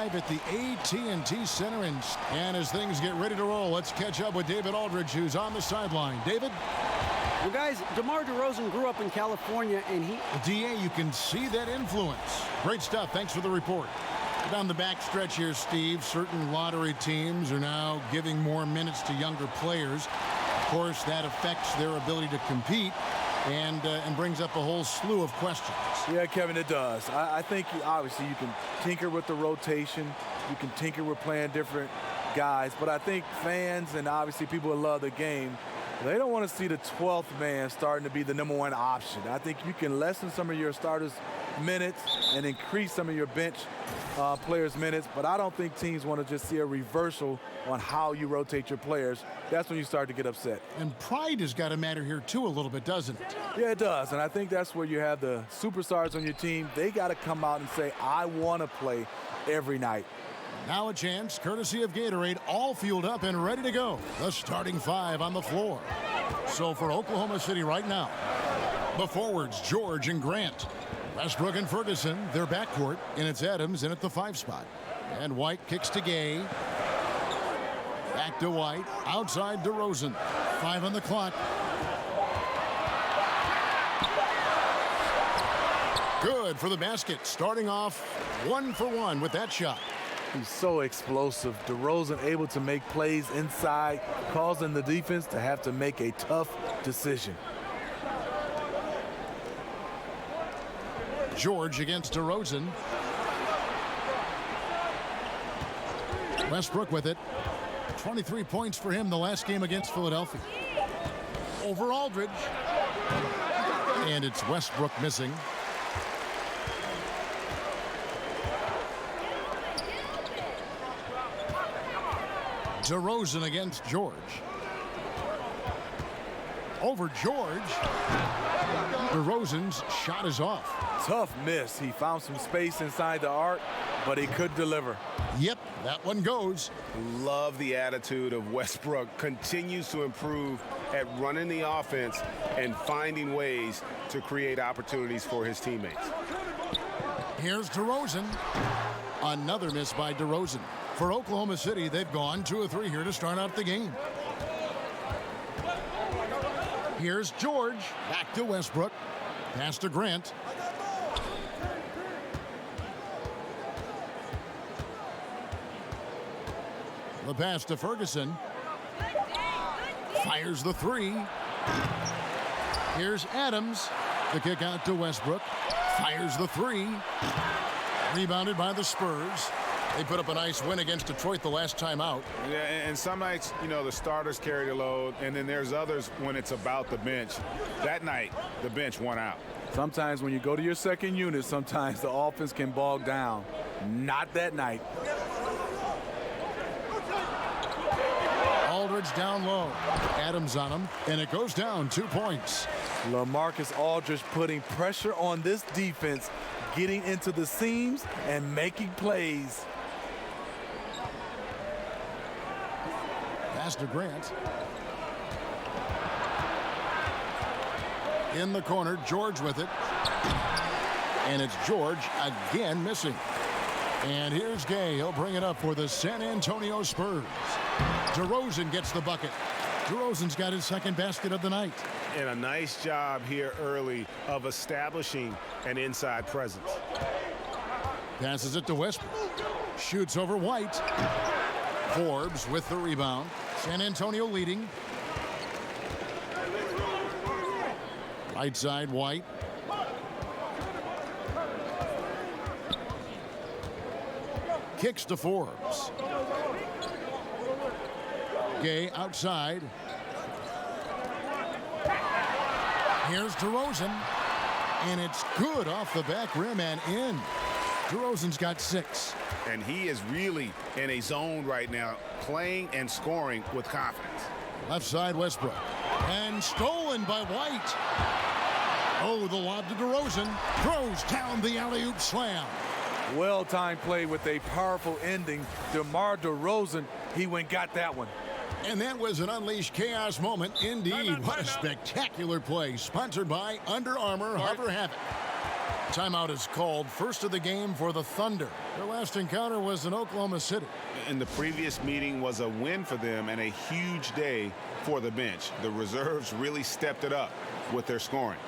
live at the AT&T Center. And as things get ready to roll, let's catch up with David Aldridge, who's on the sideline. David? Well, guys, DeMar DeRozan grew up in California, and DA, you can see that influence. Great stuff. Thanks for the report. Down the back stretch here, Steve, certain lottery teams are now giving more minutes to younger players. Of course, that affects their ability to compete and brings up a whole slew of questions. Yeah, Kevin, it does. I think obviously you can tinker with the rotation. You can tinker with playing different guys. But I think fans and obviously people who love the game, they don't want to see the 12th man starting to be the number one option. I think you can lessen some of your starters' minutes and increase some of your bench players' minutes, but I don't think teams want to just see a reversal on how you rotate your players. That's when you start to get upset. And pride has got to matter here, too, a little bit, doesn't it? Yeah, it does, and I think that's where you have the superstars on your team. They got to come out and say, I want to play every night. Now a chance, courtesy of Gatorade, all fueled up and ready to go. The starting five on the floor. So for Oklahoma City right now, the forwards, George and Grant. Westbrook and Ferguson, their backcourt, and it's Adams in at the 5 spot. And White kicks to Gay. Back to White, outside DeRozan. 5 on the clock. Good for the basket, starting off 1 for 1 with that shot. He's so explosive. DeRozan able to make plays inside, causing the defense to have to make a tough decision. George against DeRozan. Westbrook with it. 23 points for him the last game against Philadelphia. Over Aldridge. And it's Westbrook missing. DeRozan against George. Over George. DeRozan's shot is off. Tough miss. He found some space inside the arc, but he could deliver. Yep, that one goes. Love the attitude of Westbrook. Continues to improve at running the offense and finding ways to create opportunities for his teammates. Here's DeRozan. Another miss by DeRozan. For Oklahoma City, they've gone 2 of 3 here to start out the game. Here's George. Back to Westbrook. Pass to Grant. The pass to Ferguson. Fires the 3. Here's Adams. The kick out to Westbrook. Fires the 3. Rebounded by the Spurs. They put up a nice win against Detroit the last time out. Yeah, and some nights, you know, the starters carry the load, and then there's others when it's about the bench. That night, the bench won out. Sometimes when you go to your second unit, sometimes the offense can bog down. Not that night. Aldridge down low. Adams on him, and it goes down 2 points. LaMarcus Aldridge putting pressure on this defense, getting into the seams and making plays. Pass to Grant. In the corner, George with it. And it's George again missing. And here's Gay. He'll bring it up for the San Antonio Spurs. DeRozan gets the bucket. DeRozan's got his second basket of the night. And a nice job here early of establishing an inside presence. Passes it to Westbrook. Shoots over White. Forbes with the rebound. San Antonio leading. Right side, White. Kicks to Forbes. Gay outside. Here's DeRozan. And it's good off the back rim and in. DeRozan's got 6. And he is really in a zone right now, playing and scoring with confidence. Left side, Westbrook. And stolen by White. Oh, the lob to DeRozan. Throws down the alley-oop slam. Well-timed play with a powerful ending. DeMar DeRozan, he went got that one. And that was an unleashed chaos moment indeed. What a spectacular play. Sponsored by Under Armour Hover Havoc. Timeout is called. First of the game for the Thunder. Their last encounter was in Oklahoma City. And the previous meeting was a win for them and a huge day for the bench. The reserves really stepped it up with their scoring.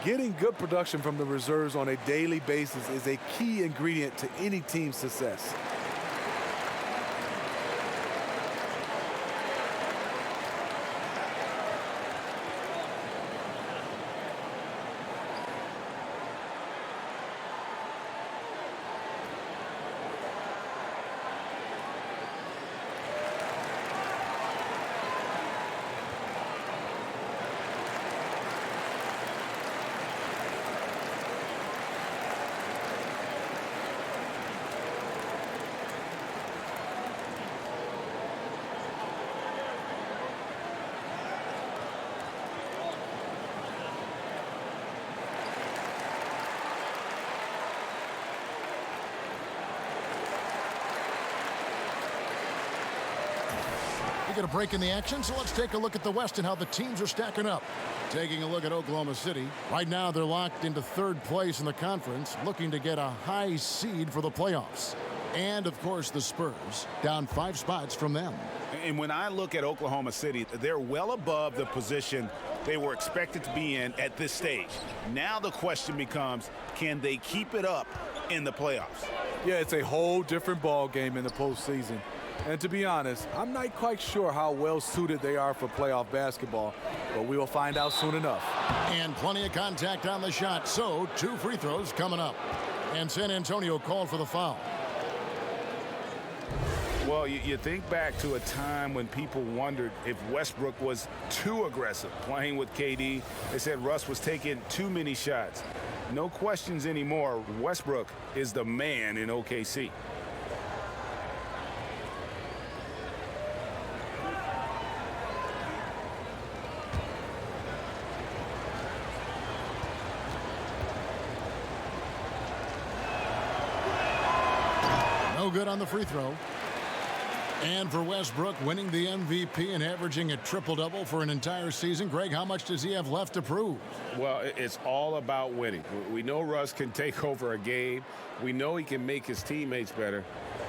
Getting good production from the reserves on a daily basis is a key ingredient to any team's success. We get a break in the action, so let's take a look at the West and how the teams are stacking up. Taking a look at Oklahoma City. Right now, they're locked into third place in the conference, looking to get a high seed for the playoffs. And, of course, the Spurs, down 5 spots from them. And when I look at Oklahoma City, they're well above the position they were expected to be in at this stage. Now the question becomes, can they keep it up in the playoffs? Yeah, it's a whole different ball game in the postseason. And to be honest, I'm not quite sure how well suited they are for playoff basketball, but we will find out soon enough. And plenty of contact on the shot, so 2 free throws coming up. And San Antonio called for the foul. Well, you think back to a time when people wondered if Westbrook was too aggressive playing with KD. They said Russ was taking too many shots. No questions anymore. Westbrook is the man in OKC. No good on the free throw. And for Westbrook, winning the MVP and averaging a triple-double for an entire season. Greg, how much does he have left to prove? Well, it's all about winning. We know Russ can take over a game. We know he can make his teammates better.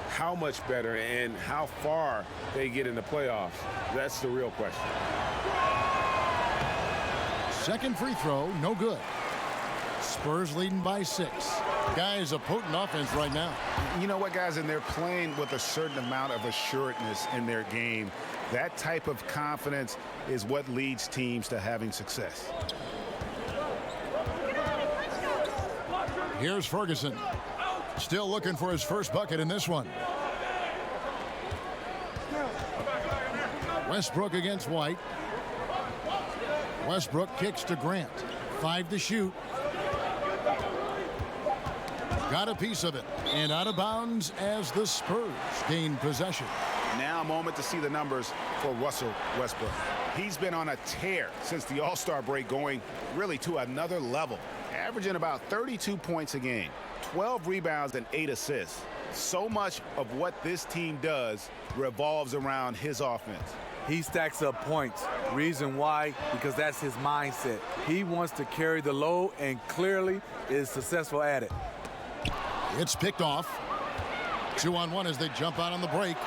How much better and how far they get in the playoffs, that's the real question. Second free throw, no good. Spurs leading by 6. Guys, a potent offense right now. You know what, guys? And they're playing with a certain amount of assuredness in their game. That type of confidence is what leads teams to having success. Here's Ferguson. Still looking for his first bucket in this one. Westbrook against White. Westbrook kicks to Grant. 5 to shoot. Got a piece of it. And out of bounds as the Spurs gain possession. Now a moment to see the numbers for Russell Westbrook. He's been on a tear since the All-Star break, going really to another level. Averaging about 32 points a game, 12 rebounds and 8 assists. So much of what this team does revolves around his offense. He stacks up points. Reason why? Because that's his mindset. He wants to carry the load and clearly is successful at it. It's picked off. 2-on-1 as they jump out on the break.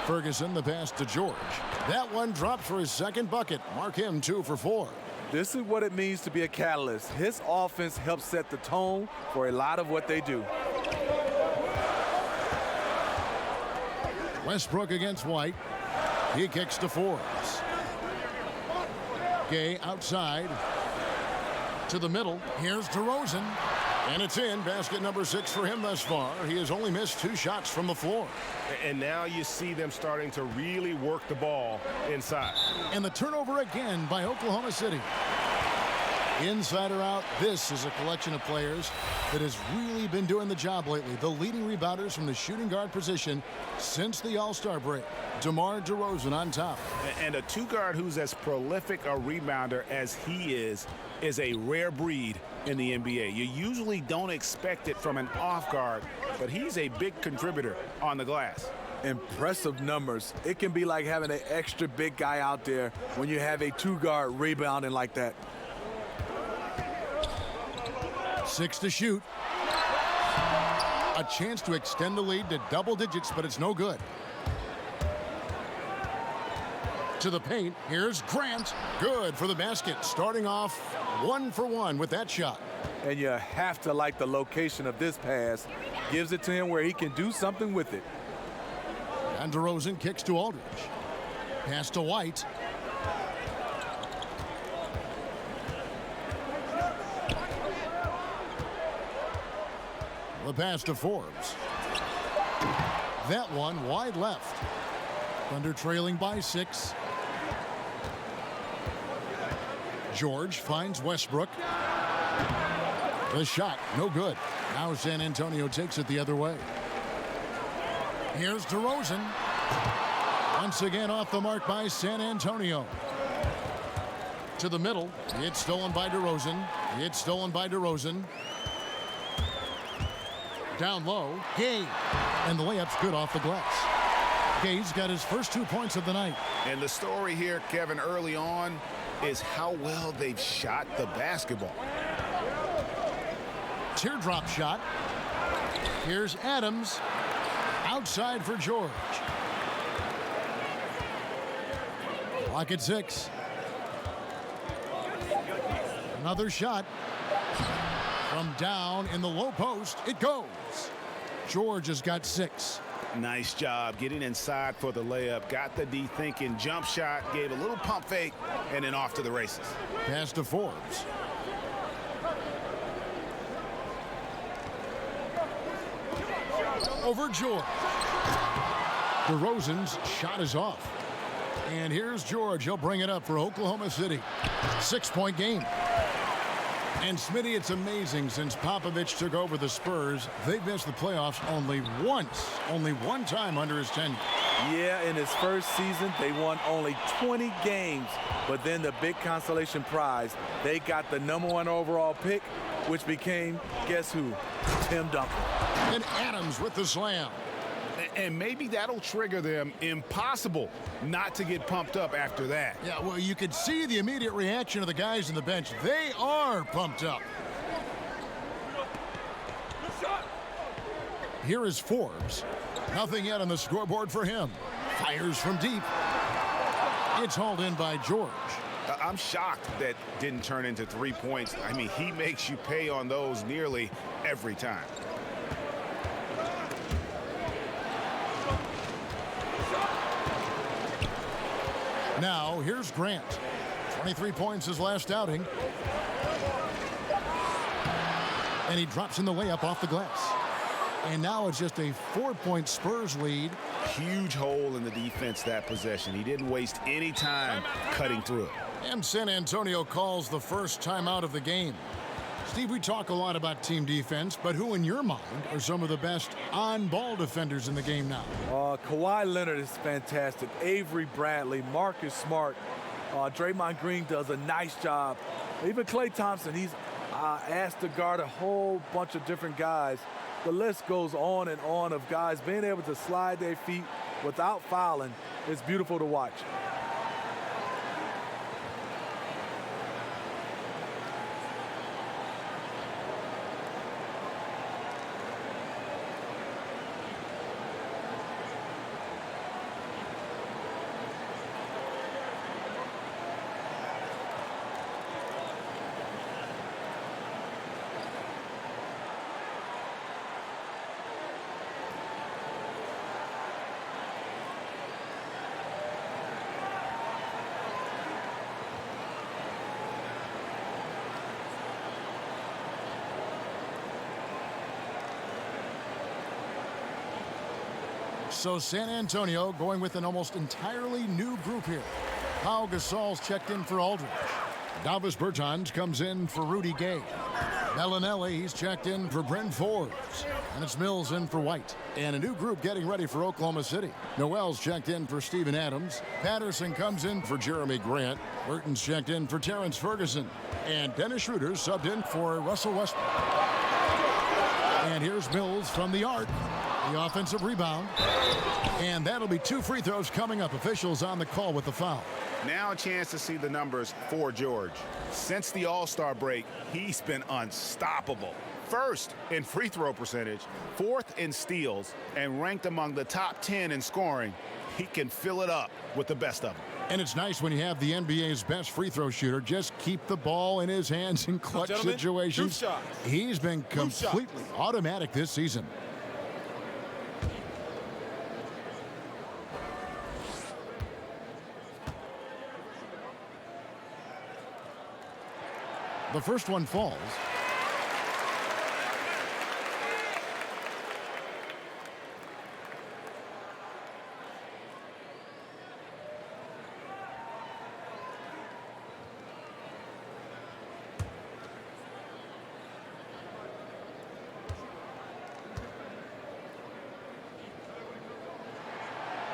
Ferguson, the pass to George. That one dropped for his second bucket. Mark him 2 for 4. This is what it means to be a catalyst. His offense helps set the tone for a lot of what they do. Westbrook against White. He kicks to Forbes. Gay outside to the middle. Here's DeRozan. And it's in. Basket number 6 for him thus far. He has only missed 2 shots from the floor. And now you see them starting to really work the ball inside. And the turnover again by Oklahoma City. Inside or out, this is a collection of players that has really been doing the job lately. The leading rebounders from the shooting guard position since the All-Star break. DeMar DeRozan on top. And a 2-guard who's as prolific a rebounder as he is a rare breed in the NBA. You usually don't expect it from an off guard, but he's a big contributor on the glass. Impressive numbers. It can be like having an extra big guy out there when you have a 2-guard rebounding like that. 6 to shoot. A chance to extend the lead to double digits, but it's no good. To the paint, here's Grant. Good for the basket, starting off 1 for 1 with that shot. And you have to like the location of this pass. Gives it to him where he can do something with it. And DeRozan kicks to Aldridge. Pass to White. The pass to Forbes. That one wide left. Thunder trailing by 6. George finds Westbrook. The shot, no good. Now San Antonio takes it the other way. Here's DeRozan. Once again off the mark by San Antonio. To the middle. It's stolen by DeRozan. It's stolen by DeRozan. Down low, Gay. And the layup's good off the glass. Gay's got his first 2 points of the night. And the story here, Kevin, early on is how well they've shot the basketball. Teardrop shot. Here's Adams. Outside for George. Clock at 6. Another shot. From down in the low post, it goes. George has got 6. Nice job getting inside for the layup. Got the D thinking, jump shot, gave a little pump fake, and then off to the races. Pass to Forbes. Over George. DeRozan's shot is off. And here's George. He'll bring it up for Oklahoma City. 6-point game. And Smitty, it's amazing since Popovich took over the Spurs, they've missed the playoffs only once. Only one time under his tenure. Yeah, in his first season, they won only 20 games. But then the big consolation prize, they got the #1 overall pick, which became, guess who? Tim Duncan. And Adams with the slam. And maybe that'll trigger them. Impossible not to get pumped up after that. Yeah, well, you could see the immediate reaction of the guys on the bench. They are pumped up. Here is Forbes. Nothing yet on the scoreboard for him. Fires from deep. It's hauled in by George. I'm shocked that didn't turn into 3 points. I mean, he makes you pay on those nearly every time. Now, here's Grant. 23 points his last outing. And he drops in the layup off the glass. And now it's just a 4-point Spurs lead. Huge hole in the defense that possession. He didn't waste any time cutting through it. And San Antonio calls the first timeout of the game. Steve, we talk a lot about team defense, but who in your mind are some of the best on-ball defenders in the game now? Kawhi Leonard is fantastic. Avery Bradley, Marcus Smart, Draymond Green does a nice job. Even Klay Thompson, he's asked to guard a whole bunch of different guys. The list goes on and on of guys being able to slide their feet without fouling. It's beautiful to watch. So San Antonio going with an almost entirely new group here. Pau Gasol's checked in for Aldridge. Davis Bertans comes in for Rudy Gay. Bellinelli, he's checked in for Bryn Forbes. And it's Mills in for White. And a new group getting ready for Oklahoma City. Noel's checked in for Steven Adams. Patterson comes in for Jeremy Grant. Burton's checked in for Terrence Ferguson. And Dennis Schroeder's subbed in for Russell Westbrook. And here's Mills from the arc. The offensive rebound. And that'll be 2 free throws coming up. Officials on the call with the foul. Now a chance to see the numbers for George. Since the All-Star break, he's been unstoppable. First in free throw percentage, 4th in steals, and ranked among the top 10 in scoring. He can fill it up with the best of them. And it's nice when you have the NBA's best free throw shooter just keep the ball in his hands in clutch situations. He's been completely automatic this season. The first one falls.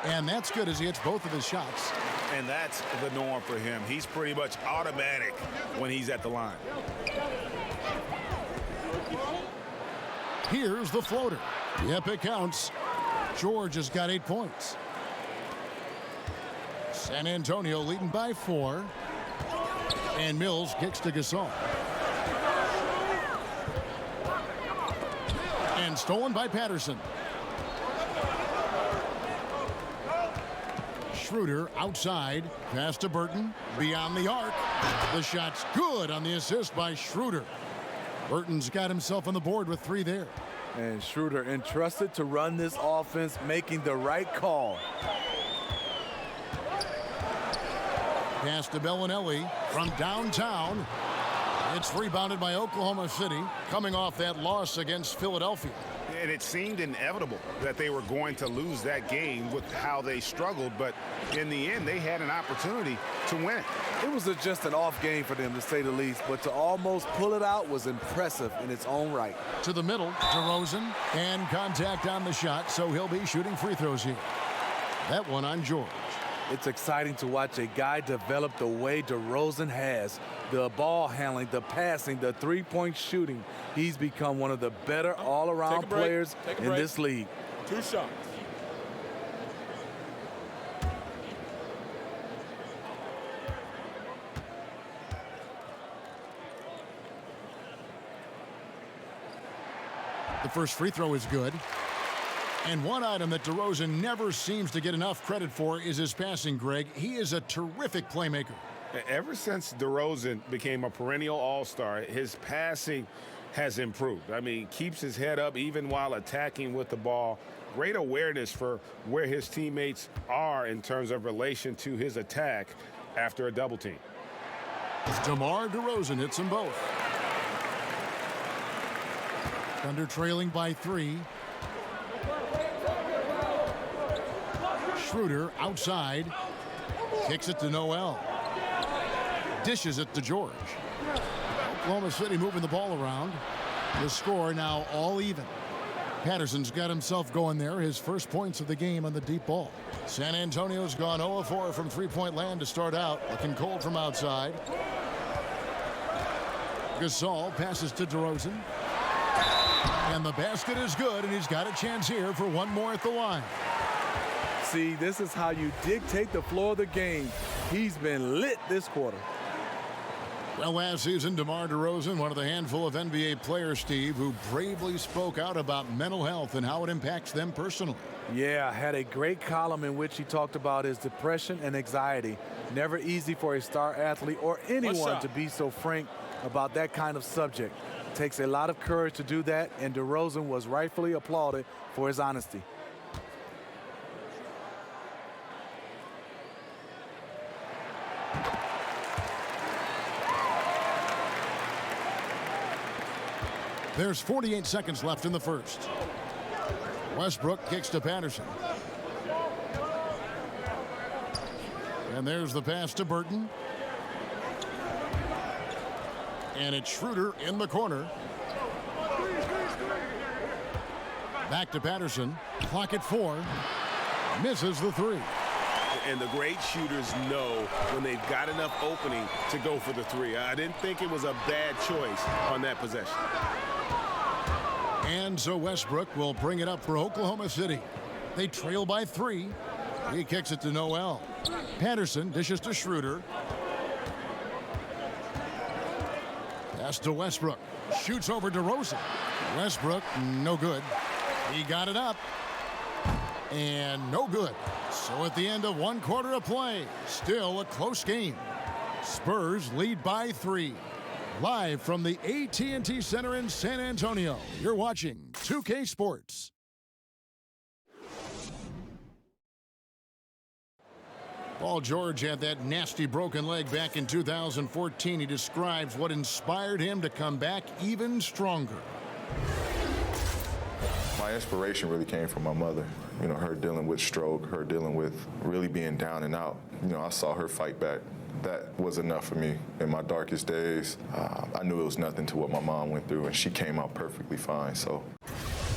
And that's good as he hits both of his shots. And that's the norm for him. He's pretty much automatic when he's at the line. Here's the floater. Yep, it counts. George has got 8 points. San Antonio leading by 4. And Mills kicks to Gasol. And stolen by Patterson. Schroeder outside, pass to Burton, beyond the arc. The shot's good on the assist by Schroeder. Burton's got himself on the board with 3 there. And Schroeder entrusted to run this offense, making the right call. Pass to Bellinelli from downtown. It's rebounded by Oklahoma City, coming off that loss against Philadelphia. And it seemed inevitable that they were going to lose that game with how they struggled, but in the end, they had an opportunity to win it. It was just an off game for them, to say the least, but to almost pull it out was impressive in its own right. To the middle, DeRozan, and contact on the shot, so he'll be shooting free throws here. That one on George. It's exciting to watch a guy develop the way DeRozan has. The ball handling, the passing, the three-point shooting. He's become one of the better all-around players in this league. 2 shots. The first free throw is good. And one item that DeRozan never seems to get enough credit for is his passing, Greg. He is a terrific playmaker. Ever since DeRozan became a perennial all-star, his passing has improved. I mean, keeps his head up even while attacking with the ball. Great awareness for where his teammates are in terms of relation to his attack after a double team. DeMar DeRozan hits them both. Thunder trailing by 3. Schroeder outside. Kicks it to Noel. Dishes it to George. Oklahoma City moving the ball around. The score now all even. Patterson's got himself going there. His first points of the game on the deep ball. San Antonio's gone 0-4 from three-point land to start out. Looking cold from outside. Gasol passes to DeRozan. And the basket is good, and he's got a chance here for one more at the line. See, this is how you dictate the flow of the game. He's been lit this quarter. Well, last season, DeMar DeRozan, one of the handful of NBA players, Steve, who bravely spoke out about mental health and how it impacts them personally. Yeah, had a great column in which he talked about his depression and anxiety. Never easy for a star athlete or anyone to be so frank about that kind of subject. It takes a lot of courage to do that, and DeRozan was rightfully applauded for his honesty. There's 48 seconds left in the first. Westbrook kicks to Patterson. And there's the pass to Burton. And it's Schroeder in the corner. Back to Patterson. Clock at 4. Misses the 3. And the great shooters know when they've got enough opening to go for the 3. I didn't think it was a bad choice on that possession. And so Westbrook will bring it up for Oklahoma City. They trail by 3. He kicks it to Noel. Patterson dishes to Schroeder. Pass to Westbrook. Shoots over DeRozan. Westbrook, no good. He got it up. And no good. So at the end of 1 quarter of play, still a close game. Spurs lead by 3. Live from the AT&T Center in San Antonio, you're watching 2K Sports. Paul George had that nasty broken leg back in 2014. He describes what inspired him to come back even stronger. My inspiration really came from my mother. You know, her dealing with stroke, her dealing with really being down and out. You know, I saw her fight back. That was enough for me in my darkest days. I knew it was nothing to what my mom went through, and she came out perfectly fine. So,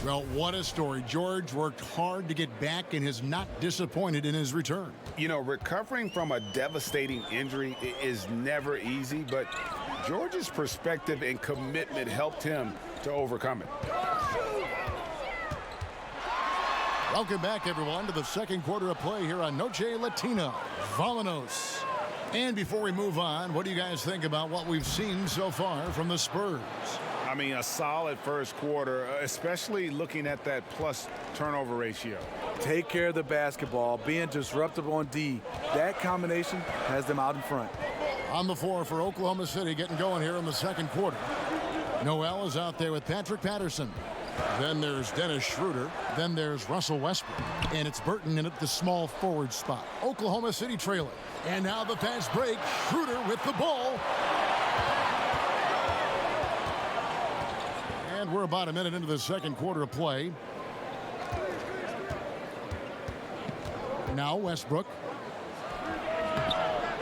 well, what a story. George worked hard to get back and is not disappointed in his return. You know, recovering from a devastating injury is never easy, but George's perspective and commitment helped him to overcome it. Welcome back, everyone, to the second quarter of play here on Noche Latino. Vámonos. And before we move on, what do you guys think about what we've seen so far from the Spurs? I mean, a solid first quarter, especially looking at that plus turnover ratio. Take care of the basketball, being disruptive on D. That combination has them out in front. On the floor for Oklahoma City, getting going here in the second quarter. Noel is out there with Patrick Patterson. Then there's Dennis Schroeder. Then there's Russell Westbrook. And it's Burton in at the small forward spot. Oklahoma City trailing. And now the fast break. Schroeder with the ball. And we're about a minute into the second quarter of play. Now Westbrook.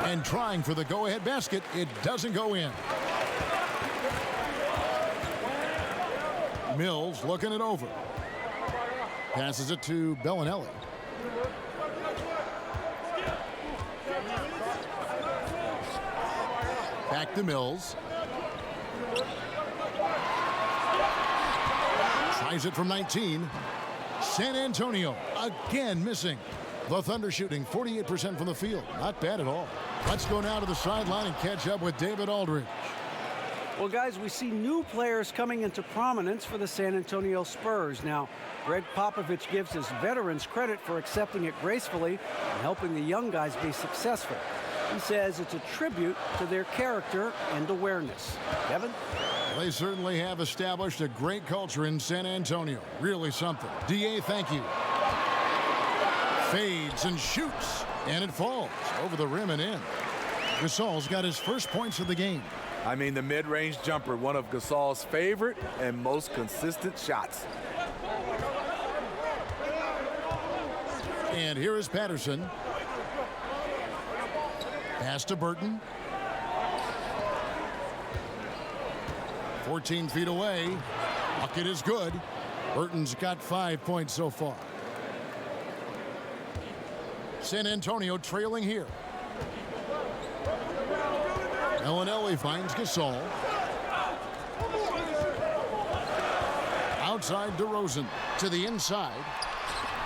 And trying for the go-ahead basket. It doesn't go in. Mills looking it over. Passes it to Bellinelli. Back to Mills. Tries it from 19. San Antonio again missing. The Thunder shooting 48% from the field. Not bad at all. Let's go now to the sideline and catch up with David Aldridge. Well, guys, we see new players coming into prominence for the San Antonio Spurs. Now, Greg Popovich gives his veterans credit for accepting it gracefully and helping the young guys be successful. He says it's a tribute to their character and awareness. Kevin? They certainly have established a great culture in San Antonio. Really something. DA, thank you. Fades and shoots, and it falls over the rim and in. Gasol's got his first points of the game. I mean, the mid-range jumper, one of Gasol's favorite and most consistent shots. And here is Patterson. Pass to Burton. 14 feet away. Bucket is good. Burton's got 5 points so far. San Antonio trailing here. Bellinelli finds Gasol. Outside DeRozan to the inside.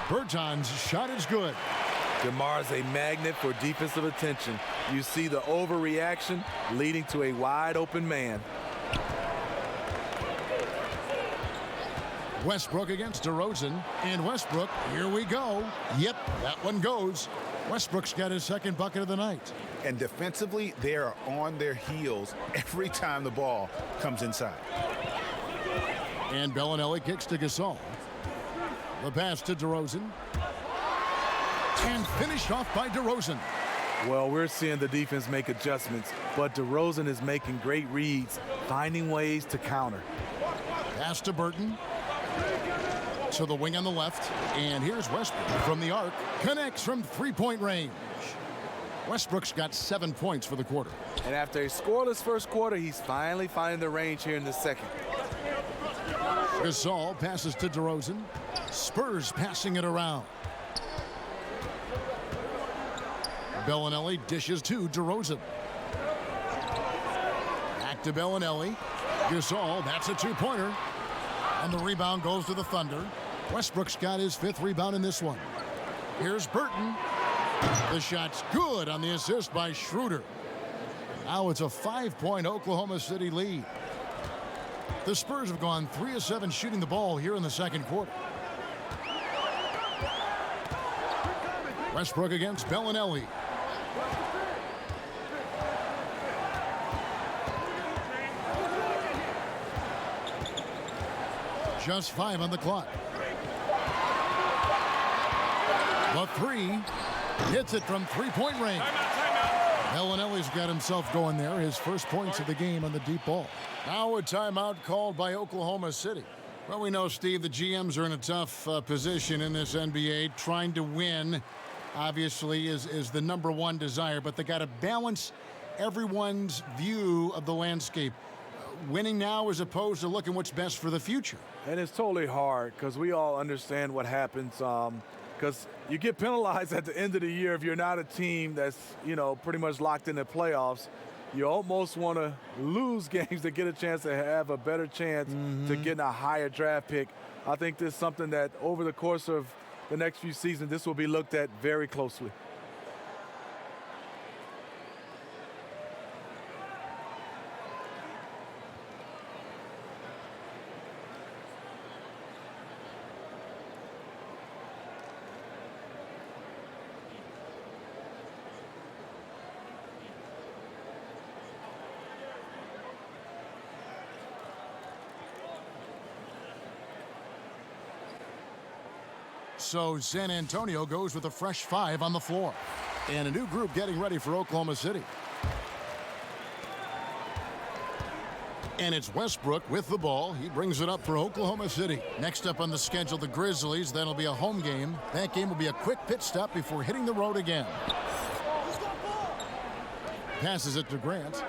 Berton's shot is good. DeMar's a magnet for defensive attention. You see the overreaction leading to a wide open man. Westbrook against DeRozan. And Westbrook, here we go. Yep, that one goes. Westbrook's got his second bucket of the night. And defensively, they are on their heels every time the ball comes inside. And Bellinelli kicks to Gasol. The pass to DeRozan. And finished off by DeRozan. Well, we're seeing the defense make adjustments, but DeRozan is making great reads, finding ways to counter. Pass to Burton. To the wing on the left. And here's Westbrook from the arc. Connects from three-point range. Westbrook's got 7 points for the quarter. And after a scoreless first quarter, he's finally finding the range here in the second. Gasol passes to DeRozan. Spurs passing it around. Bellinelli dishes to DeRozan. Back to Bellinelli. Gasol, that's a two-pointer. And the rebound goes to the Thunder. Westbrook's got his 5th rebound in this one. Here's Burton. The shot's good on the assist by Schroeder. Now it's a 5-point Oklahoma City lead. The Spurs have gone 3 of 7 shooting the ball here in the second quarter. Westbrook against Bellinelli. Just 5 on the clock. The 3 hits it from 3-point range. Bellinelli's got himself going there. His first points of the game on the deep ball. Now a timeout called by Oklahoma City. Well, we know, Steve, the GMs are in a tough position in this NBA. Trying to win, obviously, is the #1 desire, but they got to balance everyone's view of the landscape. Winning now as opposed to looking what's best for the future. And it's totally hard because we all understand what happens because you get penalized at the end of the year if you're not a team that's, pretty much locked in the playoffs. You almost want to lose games to get a chance to have a better chance to get a higher draft pick. I think this is something that over the course of the next few seasons, this will be looked at very closely. So San Antonio goes with a fresh 5 on the floor. And a new group getting ready for Oklahoma City. And it's Westbrook with the ball. He brings it up for Oklahoma City. Next up on the schedule, the Grizzlies. That'll be a home game. That game will be a quick pit stop before hitting the road again. Passes it to Grant.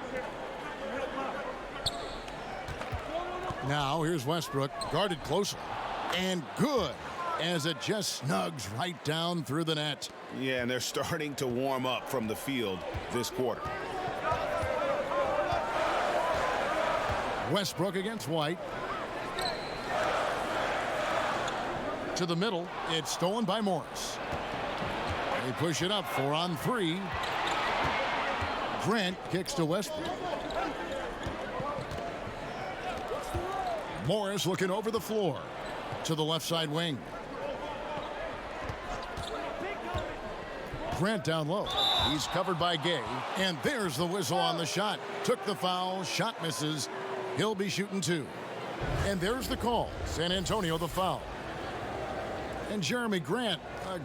Now here's Westbrook, guarded closely. And good, as it just snugs right down through the net. Yeah, and they're starting to warm up from the field this quarter. Westbrook against White. To the middle. It's stolen by Morris. They push it up 4 on 3. Grant kicks to Westbrook. Morris looking over the floor to the left side wing. Grant down low. He's covered by Gay. And there's the whistle on the shot. Took the foul. Shot misses. He'll be shooting 2. And there's the call. San Antonio the foul. And Jeremy Grant,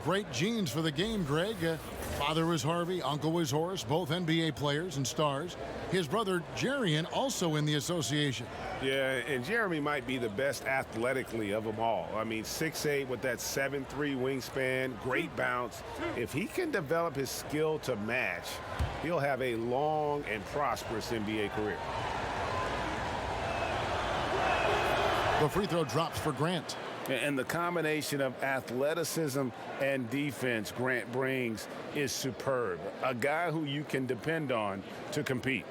great genes for the game, Greg. Father was Harvey, uncle was Horace, both NBA players and stars. His brother Jarian also in the association. Yeah, and Jeremy might be the best athletically of them all. I mean, 6'8" with that 7'3" wingspan, great bounce. If he can develop his skill to match, he'll have a long and prosperous NBA career. The free throw drops for Grant. And the combination of athleticism and defense Grant brings is superb. A guy who you can depend on to compete.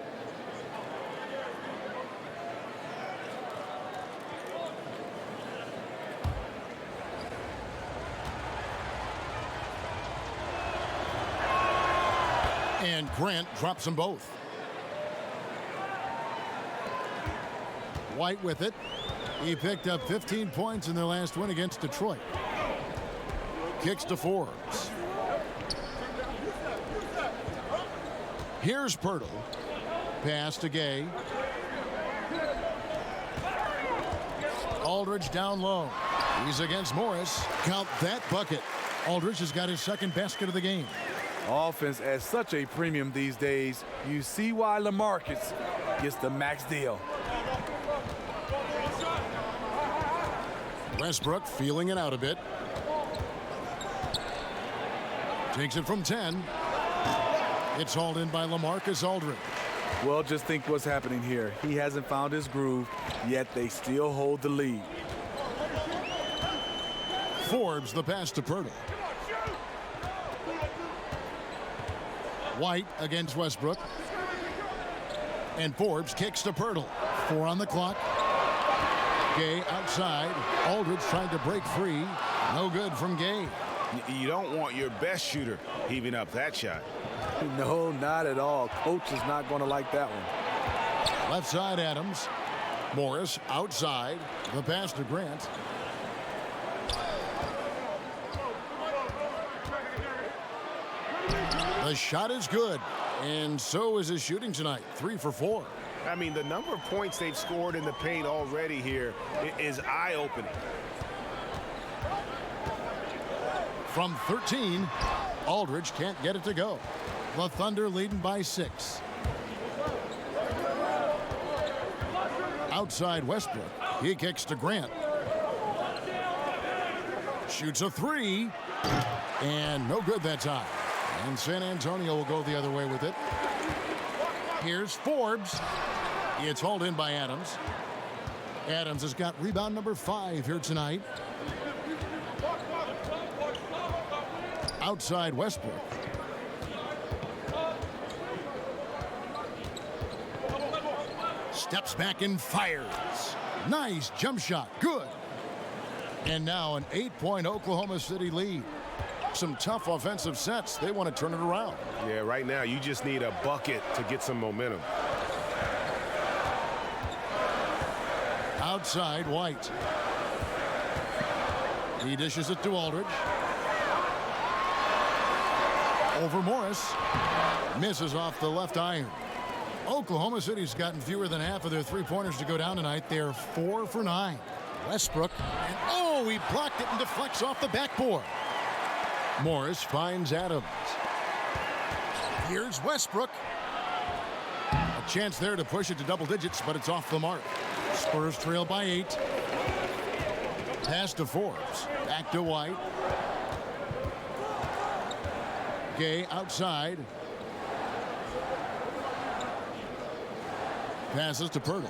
And Grant drops them both. White with it. He picked up 15 points in their last win against Detroit. Kicks to Forbes. Here's Pirtle. Pass to Gay. Aldridge down low. He's against Morris. Count that bucket. Aldridge has got his second basket of the game. Offense at such a premium these days. You see why LaMarcus gets the max deal. Westbrook feeling it out a bit. Takes it from 10. It's hauled in by LaMarcus Aldridge. Well, just think what's happening here. He hasn't found his groove, yet they still hold the lead. Forbes the pass to Pirtle. White against Westbrook. And Forbes kicks to Pirtle. 4 on the clock. Gay outside. Aldridge trying to break free. No good from Gay. You don't want your best shooter heaving up that shot. No, not at all. Coach is not going to like that one. Left side, Adams. Morris outside. The pass to Grant. The shot is good. And so is his shooting tonight. 3 for 4. I mean, the number of points they've scored in the paint already here is eye-opening. From 13, Aldridge can't get it to go. The Thunder leading by 6. Outside Westbrook. He kicks to Grant. Shoots a 3. And no good that time. And San Antonio will go the other way with it. Here's Forbes. It's hauled in by Adams. Adams has got rebound number 5 here tonight. Outside Westbrook. Steps back and fires. Nice jump shot. Good. And now an 8-point Oklahoma City lead. Some tough offensive sets. They want to turn it around. Yeah, right now you just need a bucket to get some momentum. Outside White. He dishes it to Aldridge. Over Morris. Misses off the left iron. Oklahoma City's gotten fewer than half of their three-pointers to go down tonight. They're 4 for 9. Westbrook. And oh, he blocked it and deflects off the backboard. Morris finds Adams. Here's Westbrook. A chance there to push it to double digits, but it's off the mark. Spurs trail by 8. Pass to Forbes. Back to White. Gay outside. Passes to Pirtle.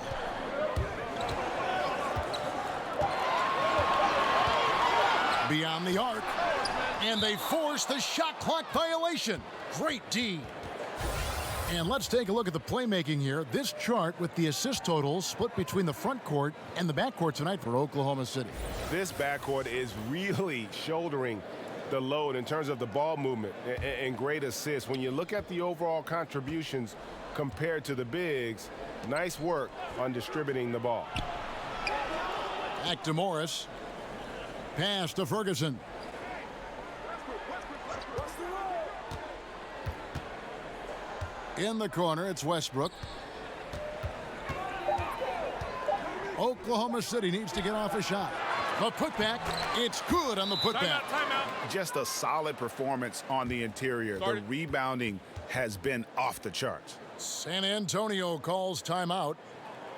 Beyond the arc. And they force the shot clock violation. Great D. And let's take a look at the playmaking here. This chart with the assist totals split between the front court and the back court tonight for Oklahoma City. This backcourt is really shouldering the load in terms of the ball movement and great assists. When you look at the overall contributions compared to the bigs, nice work on distributing the ball. Back to Morris. Pass to Ferguson. In the corner, it's Westbrook. Oklahoma City needs to get off a shot. The putback, it's good on the putback. Timeout. Just a solid performance on the interior. The rebounding has been off the charts. San Antonio calls timeout.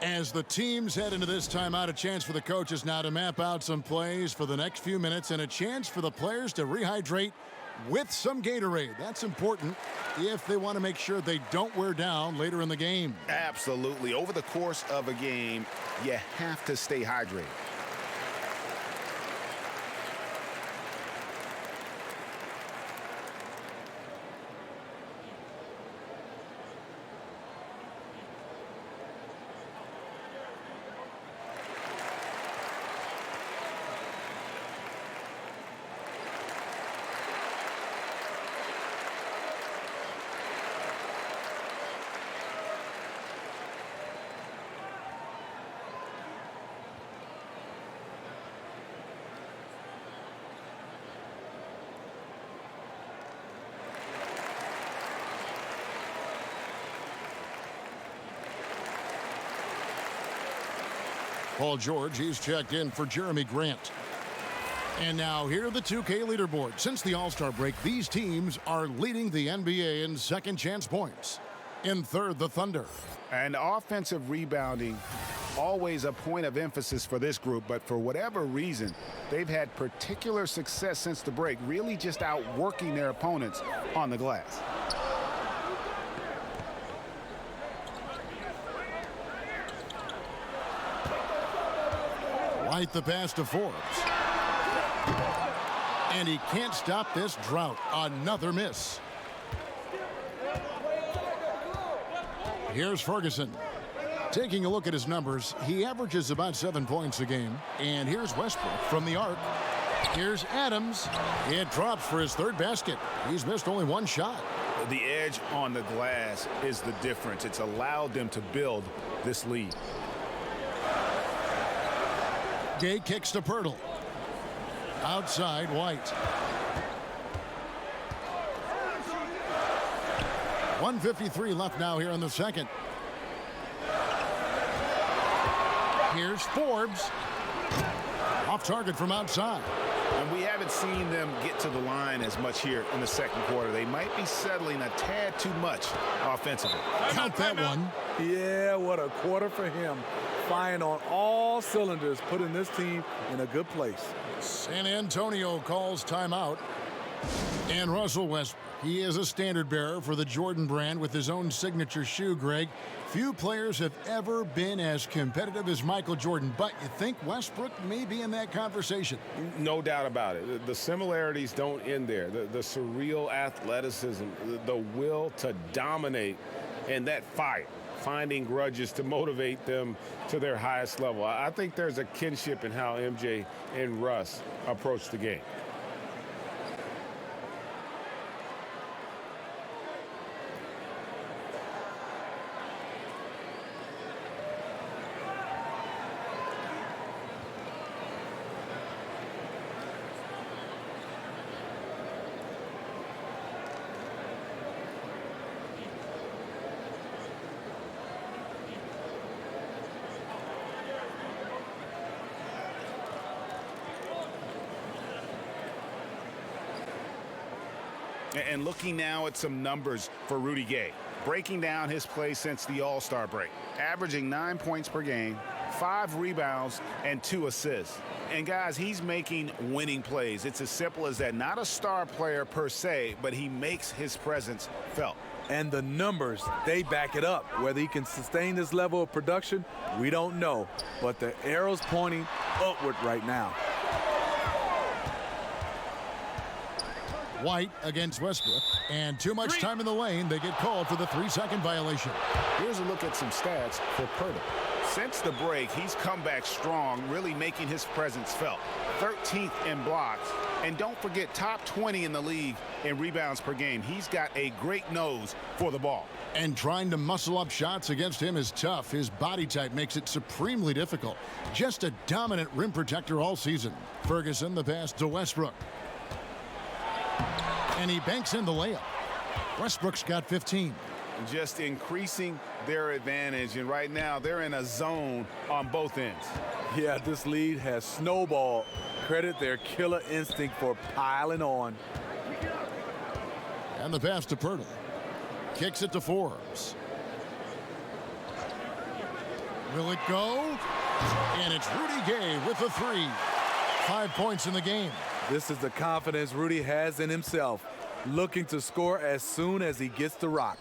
As the teams head into this timeout, a chance for the coaches now to map out some plays for the next few minutes and a chance for the players to rehydrate with some Gatorade. That's important if they want to make sure they don't wear down later in the game. Absolutely. Over the course of a game, you have to stay hydrated. Paul George, he's checked in for Jeremy Grant. And now here are the 2K leaderboard. Since the All-Star break, these teams are leading the NBA in second chance points. In third, the Thunder. And offensive rebounding, always a point of emphasis for this group, but for whatever reason, they've had particular success since the break, really just outworking their opponents on the glass. White the pass to Forbes. And he can't stop this drought. Another miss. Here's Ferguson. Taking a look at his numbers, he averages about 7 points a game. And here's Westbrook from the arc. Here's Adams. It drops for his third basket. He's missed only one shot. The edge on the glass is the difference. It's allowed them to build this lead. Gay kicks to Pirtle. Outside, White. 1:53 left now here in the second. Here's Forbes. Off target from outside. And we haven't seen them get to the line as much here in the second quarter. They might be settling a tad too much offensively. Count that one. Yeah, what a quarter for him. Firing on all cylinders, putting this team in a good place. San Antonio calls timeout. And Russell Westbrook, he is a standard bearer for the Jordan brand with his own signature shoe, Greg. Few players have ever been as competitive as Michael Jordan, but you think Westbrook may be in that conversation? No doubt about it. The similarities don't end there. The surreal athleticism, the will to dominate, and that fire, finding grudges to motivate them to their highest level. I think there's a kinship in how MJ and Russ approach the game. And looking now at some numbers for Rudy Gay. Breaking down his play since the All-Star break. Averaging 9 points per game, 5 rebounds, and 2 assists. And guys, he's making winning plays. It's as simple as that. Not a star player per se, but he makes his presence felt. And the numbers, they back it up. Whether he can sustain this level of production, we don't know. But the arrow's pointing upward right now. White against Westbrook, and too much time in the lane. They get called for the 3-second violation. Here's a look at some stats for Pirtle. Since the break, he's come back strong, really making his presence felt. 13th in blocks, and don't forget top 20 in the league in rebounds per game. He's got a great nose for the ball. And trying to muscle up shots against him is tough. His body type makes it supremely difficult. Just a dominant rim protector all season. Ferguson, the pass to Westbrook. And he banks in the layup. Westbrook's got 15. Just increasing their advantage, and right now they're in a zone on both ends. Yeah, this lead has snowballed. Credit their killer instinct for piling on. And the pass to Pirtle. Kicks it to Forbes. Will it go? And it's Rudy Gay with the 3. 5 points in the game. This is the confidence Rudy has in himself, looking to score as soon as he gets the rock.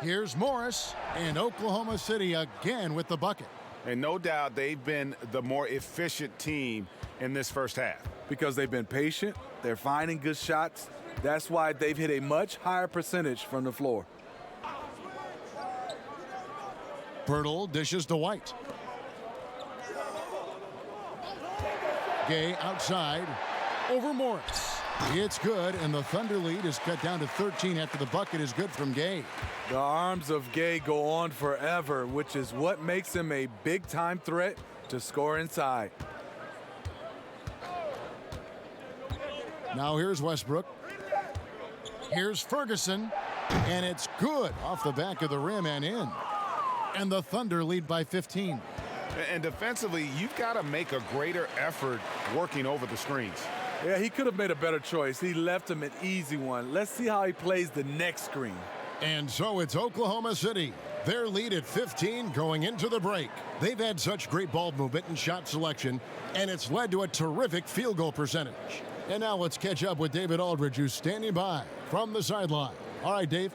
Here's Morris, and Oklahoma City again with the bucket. And no doubt they've been the more efficient team in this first half. Because they've been patient, they're finding good shots. That's why they've hit a much higher percentage from the floor. Pirtle dishes to White. Gay outside over Morris. It's good, and the Thunder lead is cut down to 13 after the bucket is good from Gay. The arms of Gay go on forever, which is what makes him a big-time threat to score inside. Now here's Westbrook. Here's Ferguson, and it's good off the back of the rim and in. And the Thunder lead by 15. And defensively, you've got to make a greater effort working over the screens. Yeah, he could have made a better choice. He left him an easy one. Let's see how he plays the next screen. And so it's Oklahoma City. Their lead at 15 going into the break. They've had such great ball movement and shot selection, and it's led to a terrific field goal percentage. And now let's catch up with David Aldridge, who's standing by from the sideline. All right, Dave.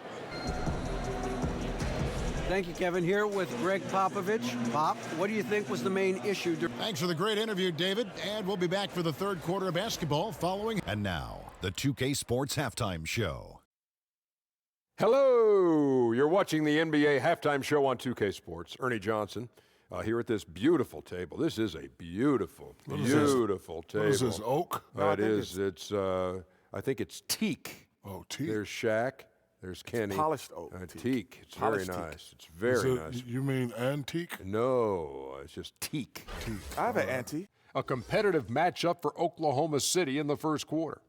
Thank you, Kevin. Here with Greg Popovich. Pop, what do you think was the main issue? Thanks for the great interview, David. And we'll be back for the third quarter of basketball following. And now, the 2K Sports Halftime Show. Hello! You're watching the NBA Halftime Show on 2K Sports. Ernie Johnson here at this beautiful table. This is a beautiful, beautiful table. What is this, oak? It is. I think it's teak. Oh, teak. There's Shaq. There's Kenny. Polished oak. Teak. It's Polished very teak. nice. It's very Is it, nice. You mean antique? No, it's just teak. I have an antique. A competitive matchup for Oklahoma City in the first quarter.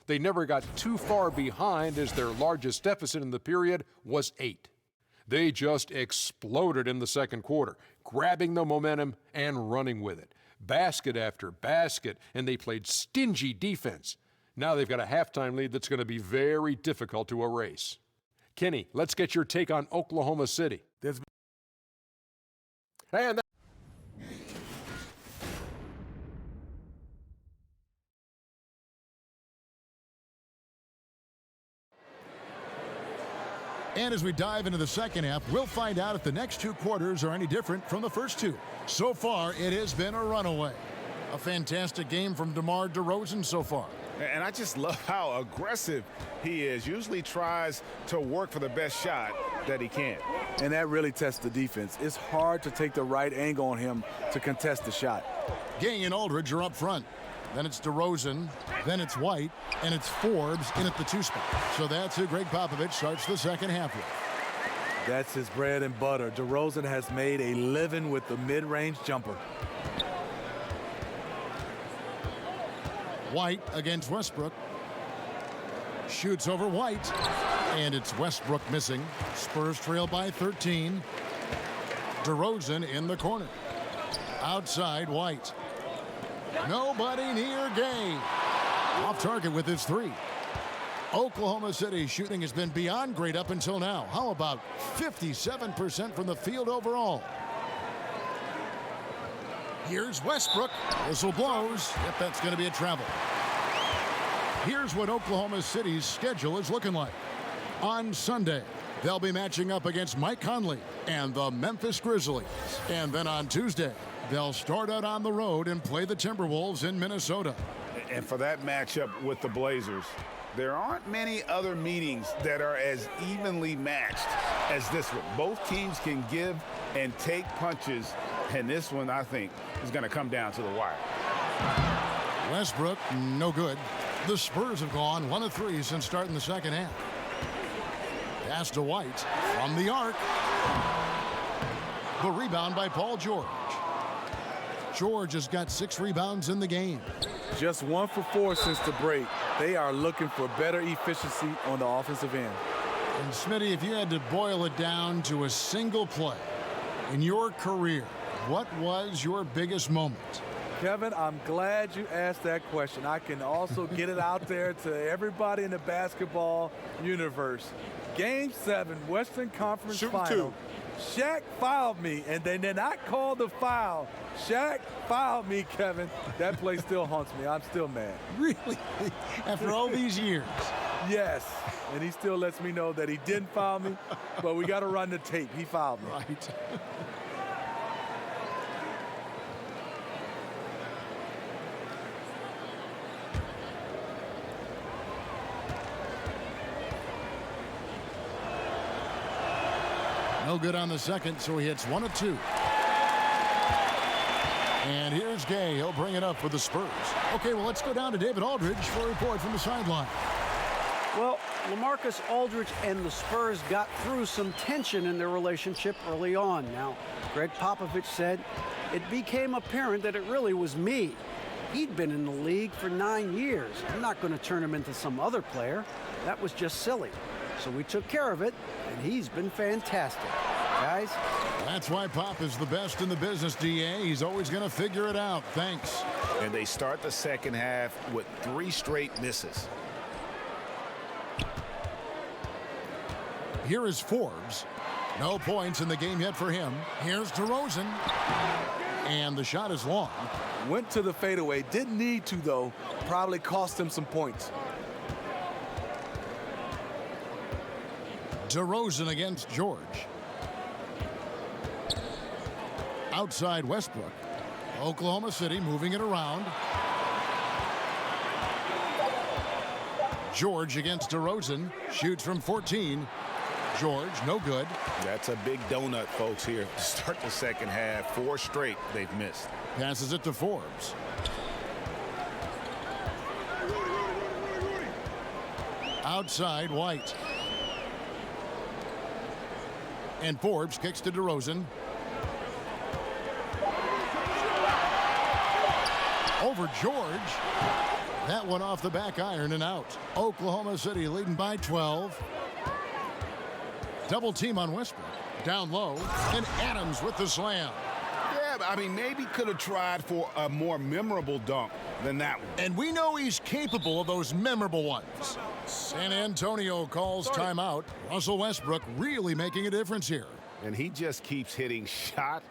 They never got too far behind as their largest deficit in the period was 8. They just exploded in the second quarter, grabbing the momentum and running with it. Basket after basket, and they played stingy defense. Now they've got a halftime lead that's going to be very difficult to erase. Kenny, let's get your take on Oklahoma City. And And as we dive into the second half, we'll find out if the next 2 quarters are any different from the first 2. So far, it has been a runaway. A fantastic game from DeMar DeRozan so far. And I just love how aggressive he is. Usually tries to work for the best shot that he can. And that really tests the defense. It's hard to take the right angle on him to contest the shot. Gang and Aldridge are up front. Then it's DeRozan, then it's White, and it's Forbes in at the 2 spot. So that's who Greg Popovich starts the second half with. That's his bread and butter. DeRozan has made a living with the mid-range jumper. White against Westbrook. Shoots over White, and it's Westbrook missing. Spurs trail by 13. DeRozan in the corner. Outside White. Nobody near Gay. Off target with his 3. Oklahoma City shooting has been beyond great up until now. How about 57% from the field overall? Here's Westbrook. Whistle blows. Yep, that's going to be a travel. Here's what Oklahoma City's schedule is looking like. On Sunday, they'll be matching up against Mike Conley and the Memphis Grizzlies. And then on Tuesday, they'll start out on the road and play the Timberwolves in Minnesota. And for that matchup with the Blazers, there aren't many other meetings that are as evenly matched as this one. Both teams can give and take punches, and this one, I think, is going to come down to the wire. Westbrook, no good. The Spurs have gone 1 of 3 since starting the second half. Pass to White from the arc. The rebound by Paul George. George has got 6 rebounds in the game. Just 1 for 4 since the break. They are looking for better efficiency on the offensive end. And Smitty, if you had to boil it down to a single play in your career, what was your biggest moment? Kevin, I'm glad you asked that question. I can also get it out there to everybody in the basketball universe. Game 7, Western Conference Final. Shaq fouled me, and they did not call the foul. Shaq fouled me, Kevin. That play still haunts me. I'm still mad. Really? After all these years? Yes. And he still lets me know that he didn't foul me, but we got to run the tape. He fouled me. Right. No good on the second, so he hits 1 of 2. And here's Gay. He'll bring it up for the Spurs. Okay, well, let's go down to David Aldridge for a report from the sideline. Well, LaMarcus Aldridge and the Spurs got through some tension in their relationship early on. Now, Greg Popovich said, it became apparent that it really was me. He'd been in the league for 9 years. I'm not going to turn him into some other player. That was just silly. So we took care of it, and he's been fantastic. Guys? That's why Pop is the best in the business, DA. He's always going to figure it out. Thanks. And they start the second half with 3 straight misses. Here is Forbes. No points in the game yet for him. Here's DeRozan. And the shot is long. Went to the fadeaway. Didn't need to, though. Probably cost him some points. DeRozan against George. Outside Westbrook. Oklahoma City moving it around. George against DeRozan. Shoots from 14. George, no good. That's a big donut, folks, here to start the second half. 4 straight they've missed. Passes it to Forbes. Outside, White. And Forbes kicks to DeRozan. Over George. That one off the back iron and out. Oklahoma City leading by 12. Double team on Westbrook. Down low. And Adams with the slam. Yeah, I mean, maybe could have tried for a more memorable dunk than that one. And we know he's capable of those memorable ones. San Antonio calls timeout. Russell Westbrook really making a difference here. And he just keeps hitting shot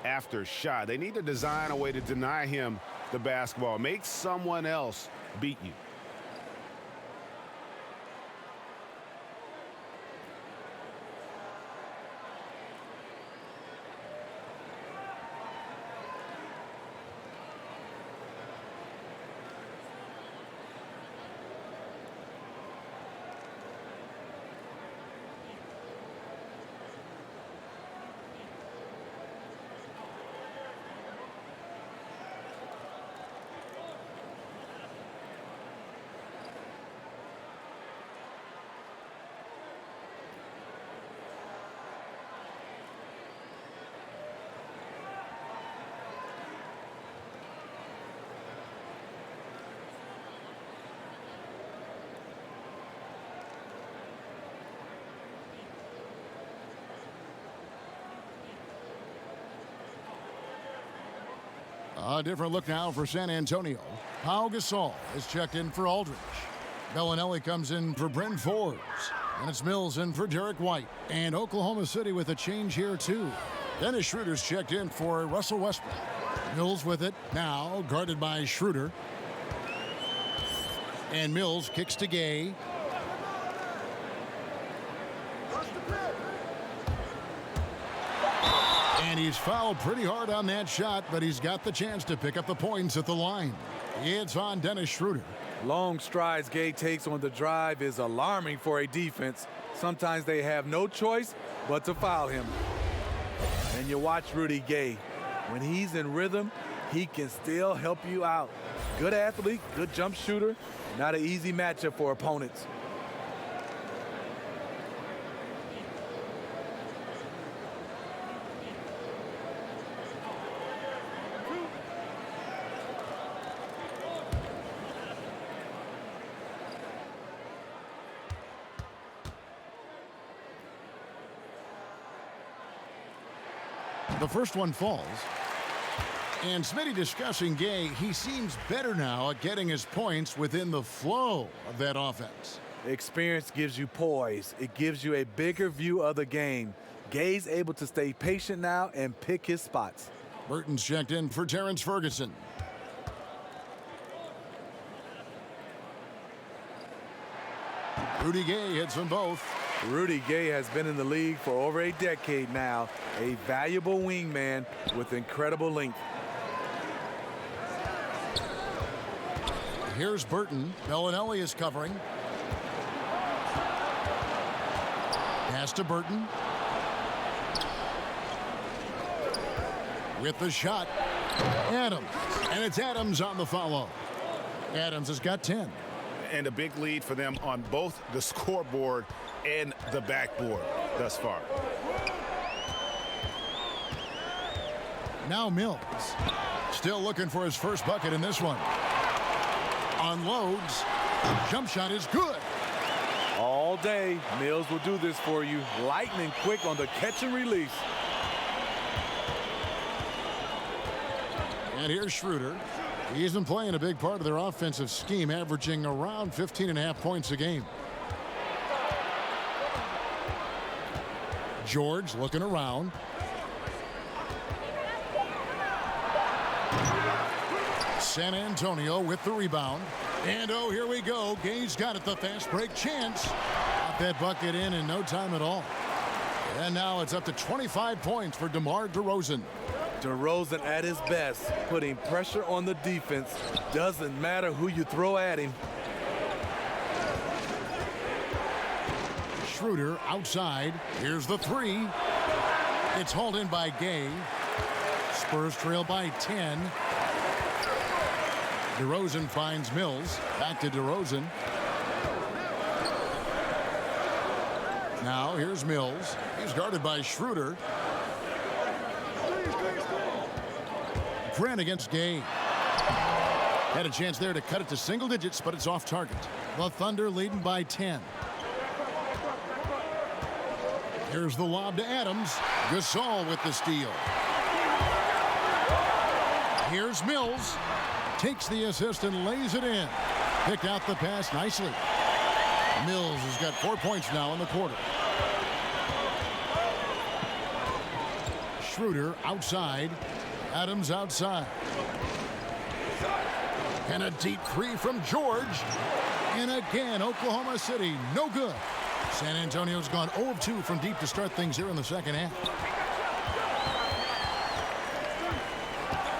after shot. They need to design a way to deny him the basketball. Make someone else beat you. A different look now for San Antonio. Pau Gasol is checked in for Aldridge. Bellinelli comes in for Bryn Forbes. And it's Mills in for Derek White. And Oklahoma City with a change here, too. Dennis Schroeder's checked in for Russell Westbrook. Mills with it now, guarded by Schroeder. And Mills kicks to Gay. And he's fouled pretty hard on that shot, but he's got the chance to pick up the points at the line. It's on Dennis Schroeder. Long strides Gay takes on the drive is alarming for a defense. Sometimes they have no choice but to foul him. And you watch Rudy Gay. When he's in rhythm, he can still help you out. Good athlete, good jump shooter. Not an easy matchup for opponents. The first one falls. And Smitty discussing Gay, he seems better now at getting his points within the flow of that offense. Experience gives you poise. It gives you a bigger view of the game. Gay's able to stay patient now and pick his spots. Burton's checked in for Terrence Ferguson. Rudy Gay hits them both. Rudy Gay has been in the league for over a decade now. A valuable wingman with incredible length. Here's Burton. Bellinelli is covering. Pass to Burton. With the shot, Adams. And it's Adams on the follow. Adams has got 10. And a big lead for them on both the scoreboard and the backboard thus far. Now Mills. Still looking for his first bucket in this one. Unloads. Jump shot is good. All day, Mills will do this for you. Lightning quick on the catch and release. And here's Schroeder. He's been playing a big part of their offensive scheme, averaging around 15.5 points a game. George looking around. San Antonio with the rebound. And oh, here we go. Gay's got it, the fast break chance. Got that bucket in no time at all. And now it's up to 25 points for DeMar DeRozan. DeRozan at his best, putting pressure on the defense. Doesn't matter who you throw at him. Schroeder outside. Here's the three. It's hauled in by Gay. Spurs trail by 10. DeRozan finds Mills. Back to DeRozan. Now here's Mills. He's guarded by Schroeder. Grant against Gay. Had a chance there to cut it to single digits, but it's off target. The Thunder leading by 10. Here's the lob to Adams. Gasol with the steal. Here's Mills. Takes the assist and lays it in. Picked out the pass nicely. Mills has got 4 points now in the quarter. Schroeder outside. Adams outside. And a deep three from George. And again, Oklahoma City, no good. San Antonio's gone 0 of 2 from deep to start things here in the second half.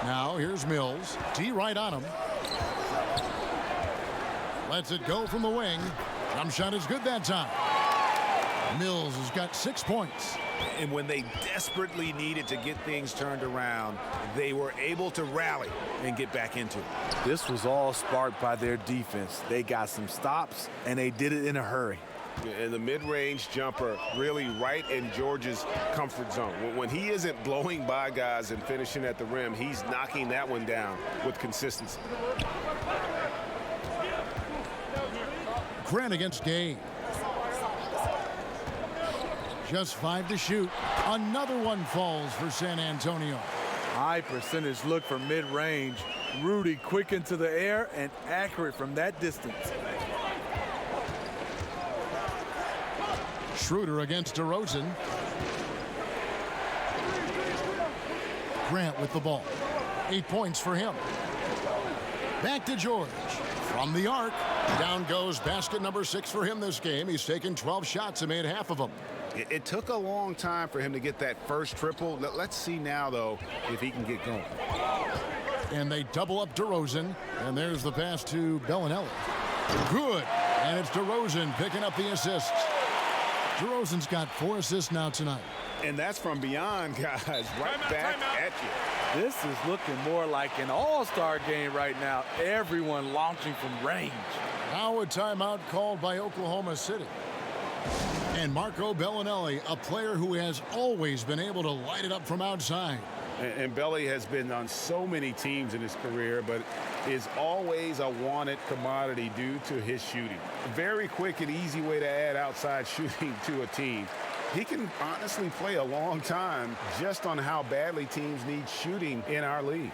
Now here's Mills. D right on him. Lets it go from the wing. Jump shot is good that time. Mills has got 6 points. And when they desperately needed to get things turned around, they were able to rally and get back into it. This was all sparked by their defense. They got some stops, and they did it in a hurry. And the mid-range jumper really right in George's comfort zone. When he isn't blowing by guys and finishing at the rim, he's knocking that one down with consistency. Grant against Gay. Just 5 to shoot. Another one falls for San Antonio. High percentage look for mid-range. Rudy quick into the air and accurate from that distance. Schroeder against DeRozan. Grant with the ball. 8 points for him. Back to George. From the arc. Down goes basket number 6 for him this game. He's taken 12 shots and made half of them. It took a long time for him to get that first triple. Let's see now, though, if he can get going. And they double up DeRozan. And there's the pass to Bellinelli. Good. And it's DeRozan picking up the assists. DeRozan's got 4 assists now tonight. And that's from beyond, guys. Right back at you. This is looking more like an all-star game right now. Everyone launching from range. Now a timeout called by Oklahoma City. And Marco Bellinelli, a player who has always been able to light it up from outside. And Belly has been on so many teams in his career, but is always a wanted commodity due to his shooting. Very quick and easy way to add outside shooting to a team. He can honestly play a long time just on how badly teams need shooting in our league.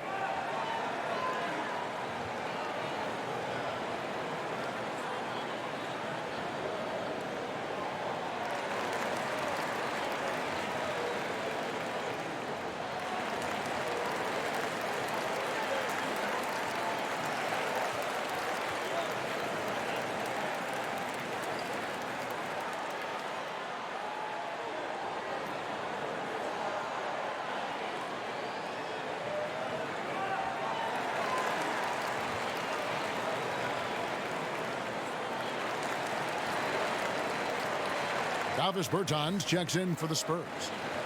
Davis Bertans checks in for the Spurs.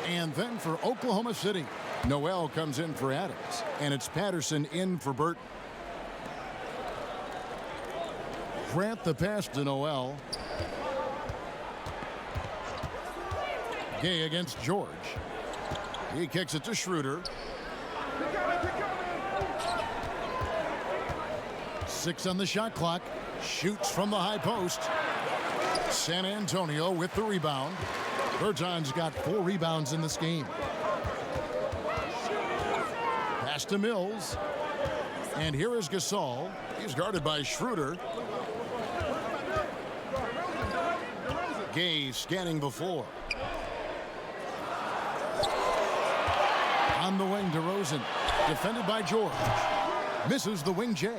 And then for Oklahoma City, Noel comes in for Adams. And it's Patterson in for Burton. Grant the pass to Noel. Gay against George. He kicks it to Schroeder. 6 on the shot clock. Shoots from the high post. San Antonio with the rebound. Bertans got 4 rebounds in this game. Pass to Mills. And here is Gasol. He's guarded by Schroeder. Gay scanning the floor. On the wing, DeRozan. Defended by George. Misses the wing J.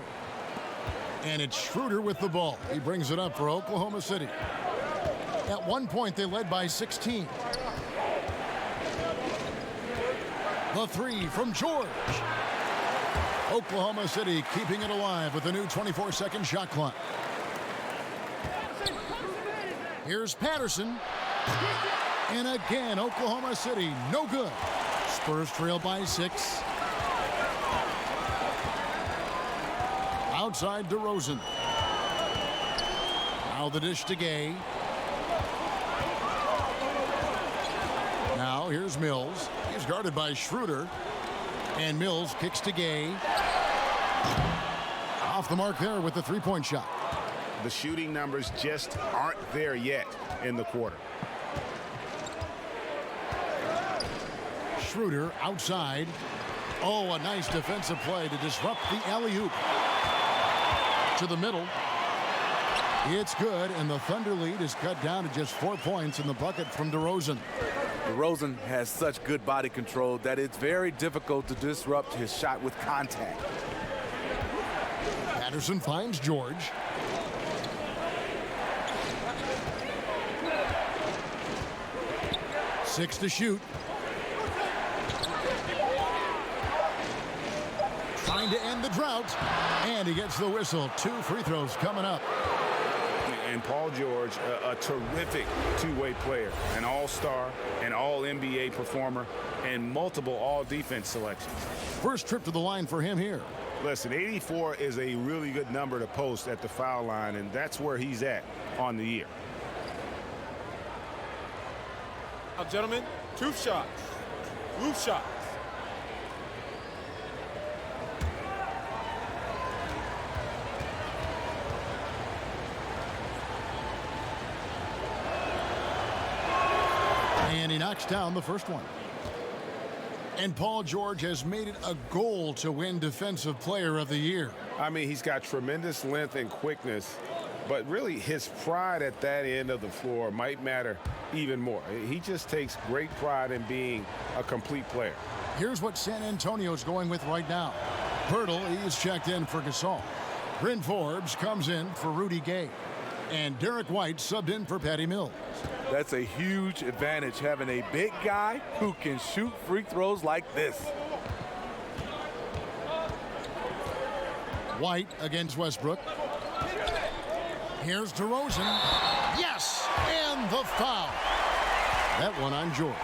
And it's Schroeder with the ball. He brings it up for Oklahoma City. At one point, they led by 16. The 3 from George. Oklahoma City keeping it alive with a new 24-second shot clock. Here's Patterson. And again, Oklahoma City, no good. Spurs trail by 6. Outside DeRozan. Now the dish to Gay. Now here's Mills. He's guarded by Schroeder. And Mills kicks to Gay. Off the mark there with the three-point shot. The shooting numbers just aren't there yet in the quarter. Schroeder outside. Oh, a nice defensive play to disrupt the alley-oop. To the middle. It's good, and the Thunder lead is cut down to just 4 points in the bucket from DeRozan. DeRozan has such good body control that it's very difficult to disrupt his shot with contact. Patterson finds George. Six to shoot. Trying to end the drought. And he gets the whistle. 2 free throws coming up. And Paul George, a terrific two-way player, an all-star, an all-NBA performer, and multiple all-defense selections. First trip to the line for him here. Listen, 84 is a really good number to post at the foul line, and that's where he's at on the year. Now, gentlemen, 2 shots. 2 shots. And he knocks down the first one. And Paul George has made it a goal to win Defensive Player of the Year. I mean, he's got tremendous length and quickness, but really his pride at that end of the floor might matter even more. He just takes great pride in being a complete player. Here's what San Antonio's going with right now. Pirtle, he's checked in for Gasol. Bryn Forbes comes in for Rudy Gay. And Derek White subbed in for Patty Mills. That's a huge advantage, having a big guy who can shoot free throws like this. White against Westbrook. Here's DeRozan. Yes! And the foul. That one on George.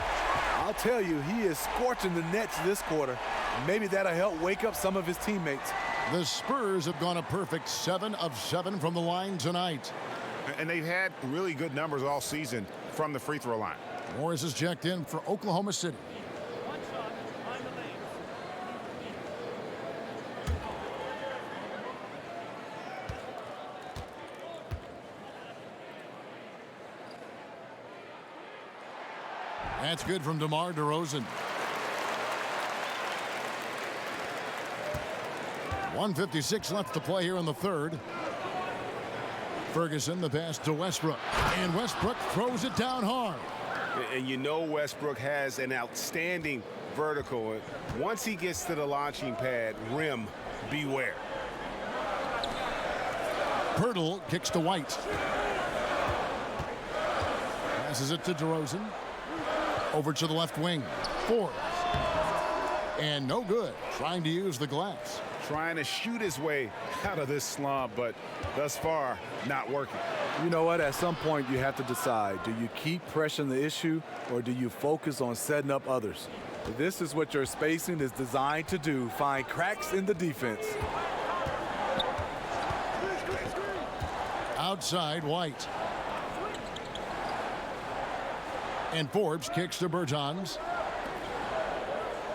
I'll tell you, he is scorching the nets this quarter. Maybe that'll help wake up some of his teammates. The Spurs have gone a perfect 7 of 7 from the line tonight. And they've had really good numbers all season from the free throw line. Morris is checked in for Oklahoma City. That's good from DeMar DeRozan. 1:56 left to play here in the third. Ferguson, the pass to Westbrook. And Westbrook throws it down hard. And you know Westbrook has an outstanding vertical. Once he gets to the launching pad, rim, beware. Pirtle kicks to White. Passes it to DeRozan. Over to the left wing. Forbes. And no good. Trying to use the glass. Trying to shoot his way out of this slump, but thus far, not working. You know what? At some point, you have to decide. Do you keep pressing the issue, or do you focus on setting up others? This is what your spacing is designed to do. Find cracks in the defense. Outside, White. And Forbes kicks to Bertans.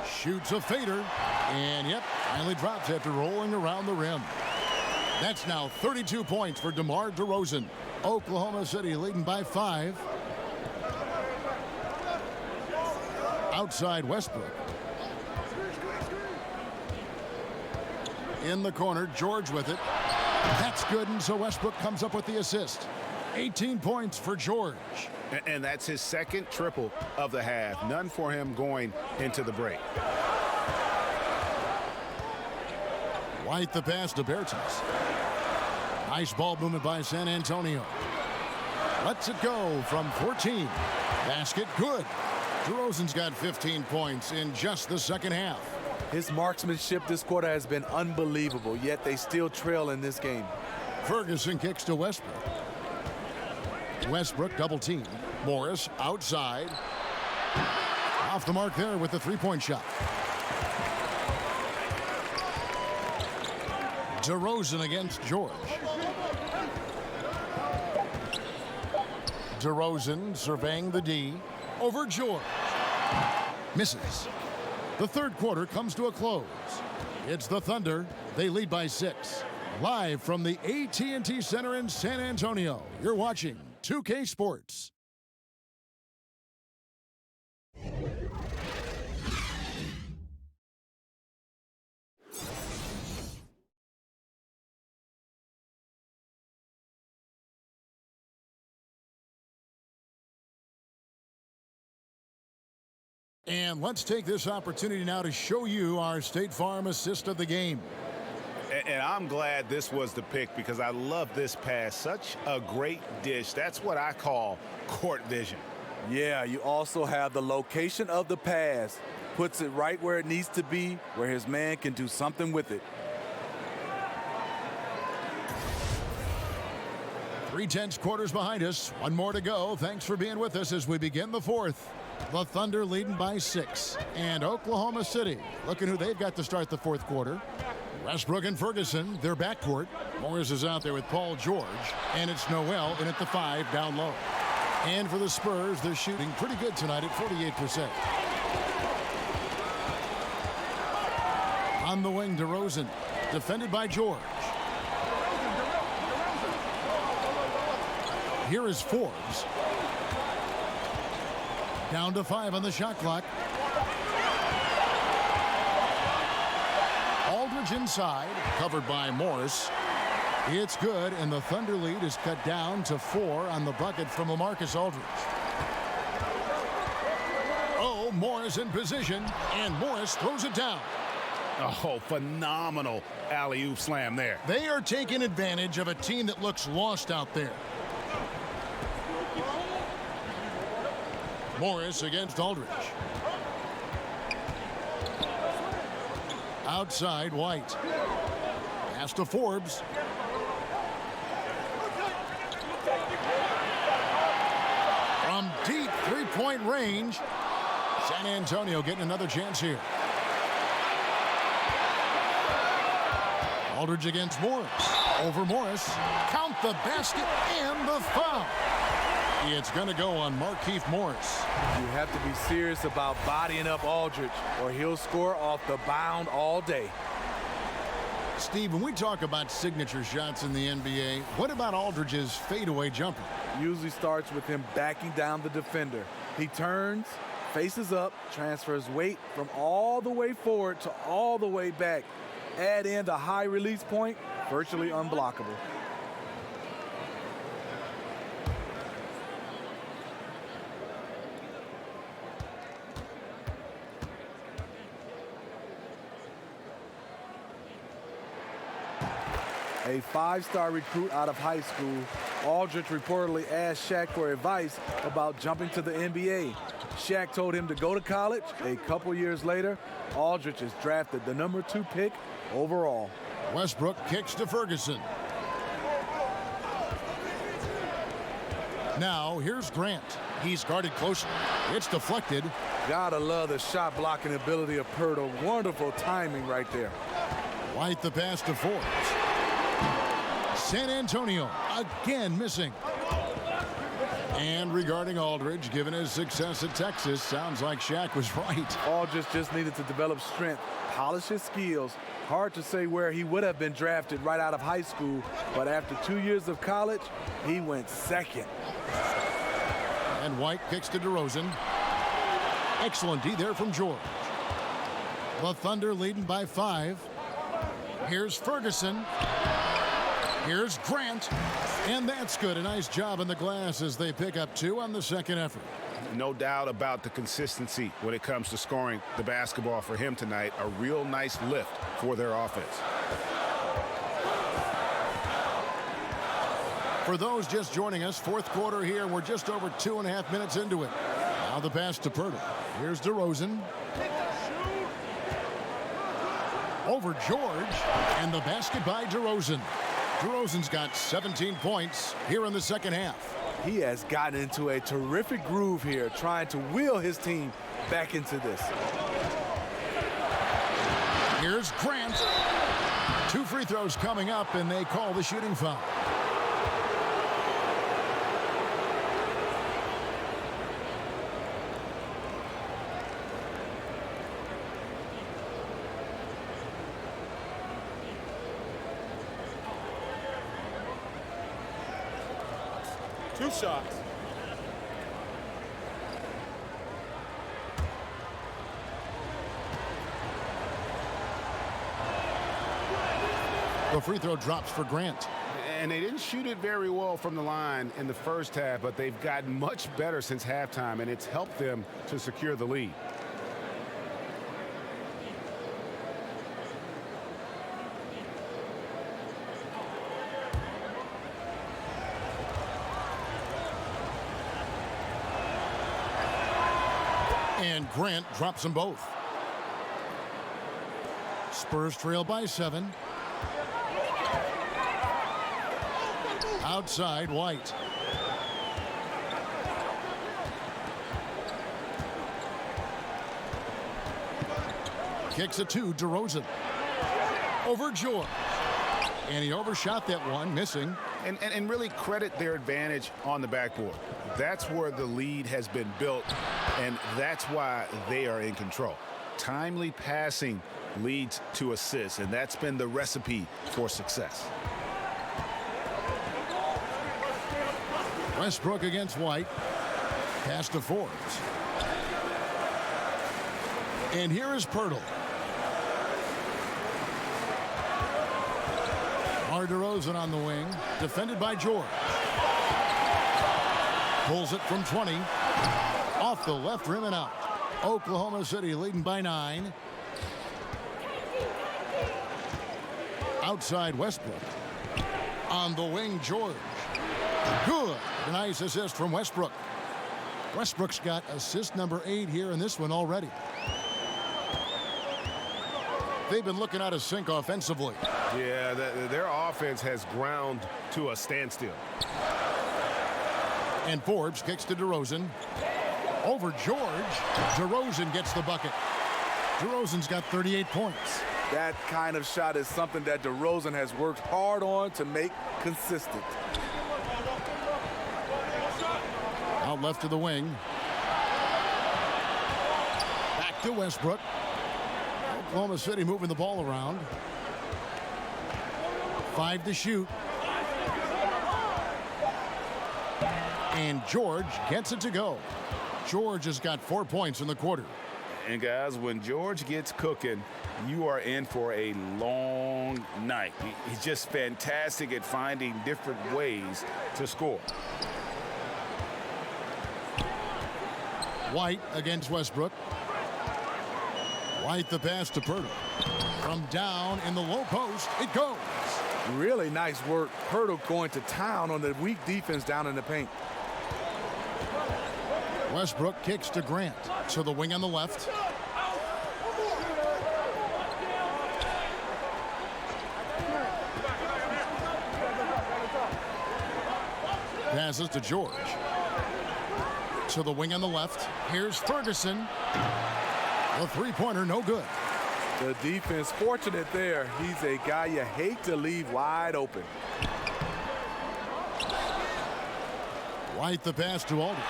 Shoots a fader. And, yep, finally drops after rolling around the rim. That's now 32 points for DeMar DeRozan. Oklahoma City leading by 5. Outside Westbrook. In the corner, George with it. That's good, and so Westbrook comes up with the assist. 18 points for George. And that's his second triple of the half. None for him going into the break. White the pass to Bertans. Nice ball movement by San Antonio. Lets it go from 14. Basket good. DeRozan's got 15 points in just the second half. His marksmanship this quarter has been unbelievable, yet they still trail in this game. Ferguson kicks to Westbrook. Westbrook double team. Morris outside. Off the mark there with the three-point shot. DeRozan against George. DeRozan surveying the D over George. Misses. The third quarter comes to a close. It's the Thunder. They lead by 6. Live from the AT&T Center in San Antonio, you're watching 2K Sports. And let's take this opportunity now to show you our State Farm assist of the game. And I'm glad this was the pick because I love this pass. Such a great dish. That's what I call court vision. Yeah, you also have the location of the pass. Puts it right where it needs to be, where his man can do something with it. 3/10 quarters behind us. One more to go. Thanks for being with us as we begin the fourth. The Thunder leading by 6. And Oklahoma City looking who they've got to start the fourth quarter. Westbrook and Ferguson, their backcourt. Morris is out there with Paul George. And it's Noel in at the 5 down low. And for the Spurs, they're shooting pretty good tonight at 48%. On the wing, DeRozan, defended by George. Here is Forbes. Down to 5 on the shot clock. Aldridge inside, covered by Morris. It's good, and the Thunder lead is cut down to 4 on the bucket from LaMarcus Aldridge. Oh, Morris in position, and Morris throws it down. Oh, phenomenal alley-oop slam there. They are taking advantage of a team that looks lost out there. Morris against Aldridge. Outside, White. Pass to Forbes. From deep three-point range, San Antonio getting another chance here. Aldridge against Morris. Over Morris. Count the basket and the foul. It's going to go on Markieff Morris. You have to be serious about bodying up Aldridge, or he'll score off the bound all day. Steve, when we talk about signature shots in the NBA, what about Aldridge's fadeaway jumper? Usually starts with him backing down the defender. He turns, faces up, transfers weight from all the way forward to all the way back. Add in the high release point, virtually unblockable. A 5-star recruit out of high school, Aldridge reportedly asked Shaq for advice about jumping to the NBA. Shaq told him to go to college. A couple years later, Aldridge is drafted the number 2 pick overall. Westbrook kicks to Ferguson. Now here's Grant. He's guarded closely. It's deflected. Gotta love the shot blocking ability of Pirtle. Wonderful timing right there. White the pass to Forbes. San Antonio again missing. And regarding Aldridge, given his success at Texas, sounds like Shaq was right. Aldridge just needed to develop strength, polish his skills. Hard to say where he would have been drafted right out of high school, but after 2 years of college, he went second. And White kicks to DeRozan. Excellent D there from George. The Thunder leading by 5. Here's Ferguson. Here's Grant. And that's good. A nice job in the glass as they pick up 2 on the second effort. No doubt about the consistency when it comes to scoring the basketball for him tonight. A real nice lift for their offense. For those just joining us, fourth quarter here. We're just over 2.5 minutes into it. Now the pass to Pirtle. Here's DeRozan. Over George. And the basket by DeRozan. DeRozan's got 17 points here in the second half. He has gotten into a terrific groove here, trying to wheel his team back into this. Here's Grant. 2 free throws coming up, and they call the shooting foul. Two shots. The free throw drops for Grant. And they didn't shoot it very well from the line in the first half, but they've gotten much better since halftime, and it's helped them to secure the lead. And Grant drops them both. Spurs trail by 7. Outside, White. Kicks it to DeRozan. Over George. And he overshot that one, missing. And really credit their advantage on the backboard. That's where the lead has been built, and that's why they are in control. Timely passing leads to assists, and that's been the recipe for success. Westbrook against White. Pass to Forbes. And here is Pirtle. DeRozan on the wing, defended by George. Pulls it from 20. Off the left rim and out. Oklahoma City leading by 9. Outside Westbrook. On the wing, George. Good. A nice assist from Westbrook. Westbrook's got assist number 8 here in this one already. They've been looking out of sync offensively. Yeah, their offense has ground to a standstill. And Forbes kicks to DeRozan. Over George. DeRozan gets the bucket. DeRozan's got 38 points. That kind of shot is something that DeRozan has worked hard on to make consistent. Out left to the wing. Back to Westbrook. Oklahoma City moving the ball around. 5 to shoot. And George gets it to go. George has got 4 points in the quarter. And guys, when George gets cooking, you are in for a long night. He's just fantastic at finding different ways to score. White against Westbrook. White the pass to Pirtle. From down in the low post, it goes. Really nice work. Pirtle going to town on the weak defense down in the paint. Westbrook kicks to Grant. To the wing on the left. Passes to George. To the wing on the left. Here's Ferguson. The three-pointer, no good. The defense fortunate there. He's a guy you hate to leave wide open. White the pass to Alden.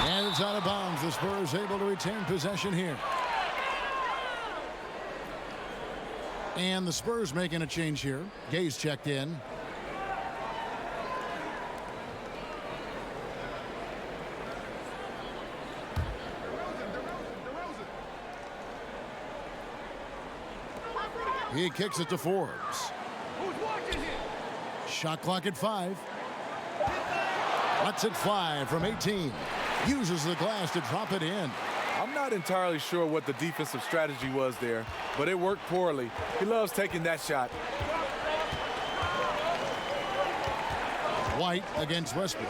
And it's out of bounds. The Spurs able to retain possession here. And the Spurs making a change here. Gay's checked in. He kicks it to Forbes. Shot clock at 5. Lets it fly from 18. Uses the glass to drop it in. I'm not entirely sure what the defensive strategy was there, but it worked poorly. He loves taking that shot. White against Westbrook.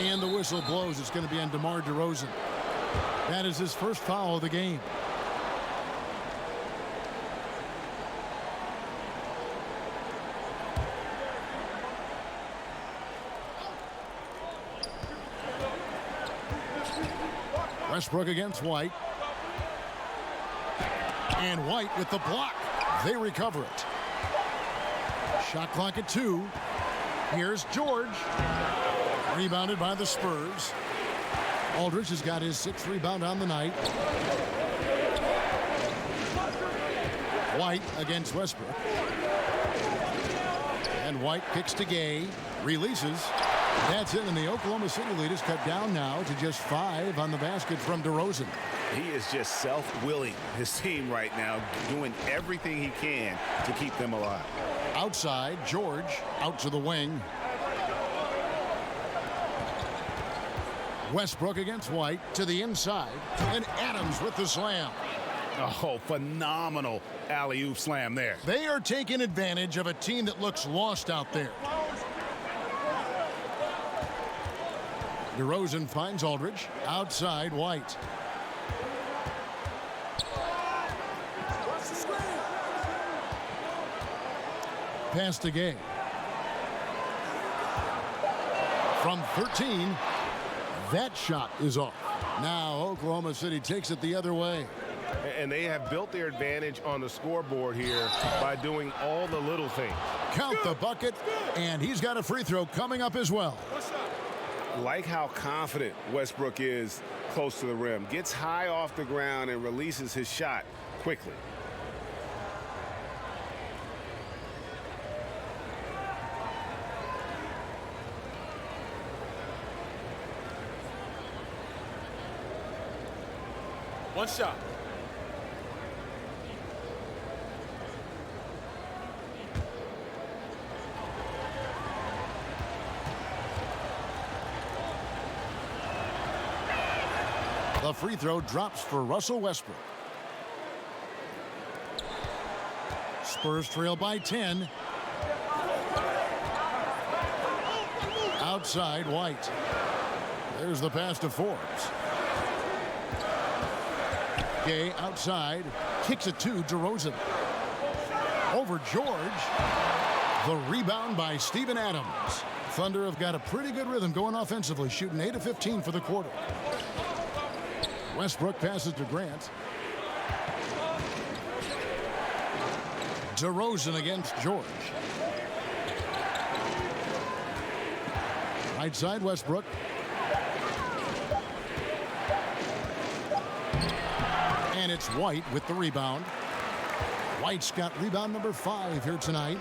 And the whistle blows. It's going to be on DeMar DeRozan. That is his first foul of the game. Westbrook against White. And White with the block. They recover it. Shot clock at 2. Here's George. Rebounded by the Spurs. Aldridge has got his 6th rebound on the night. White against Westbrook. And White kicks to Gay. Releases. That's it, and the Oklahoma City lead is cut down now to just 5 on the basket from DeRozan. He is just self-willing his team right now, doing everything he can to keep them alive. Outside, George out to the wing. Westbrook against White to the inside, and Adams with the slam. Oh, phenomenal alley-oop slam there. They are taking advantage of a team that looks lost out there. DeRozan finds Aldridge. Outside, White. Pass to Gay. From 13, that shot is off. Now Oklahoma City takes it the other way. And they have built their advantage on the scoreboard here by doing all the little things. Count the bucket, and he's got a free throw coming up as well. Like how confident Westbrook is close to the rim. Gets high off the ground and releases his shot quickly. One shot. The free throw drops for Russell Westbrook. Spurs trail by 10. Outside, White. There's the pass to Forbes. Gay outside. Kicks it to DeRozan. Over George. The rebound by Steven Adams. Thunder have got a pretty good rhythm going offensively, shooting 8 of 15 for the quarter. Westbrook passes to Grant. DeRozan against George. Right side, Westbrook. And it's White with the rebound. White's got rebound number 5 here tonight.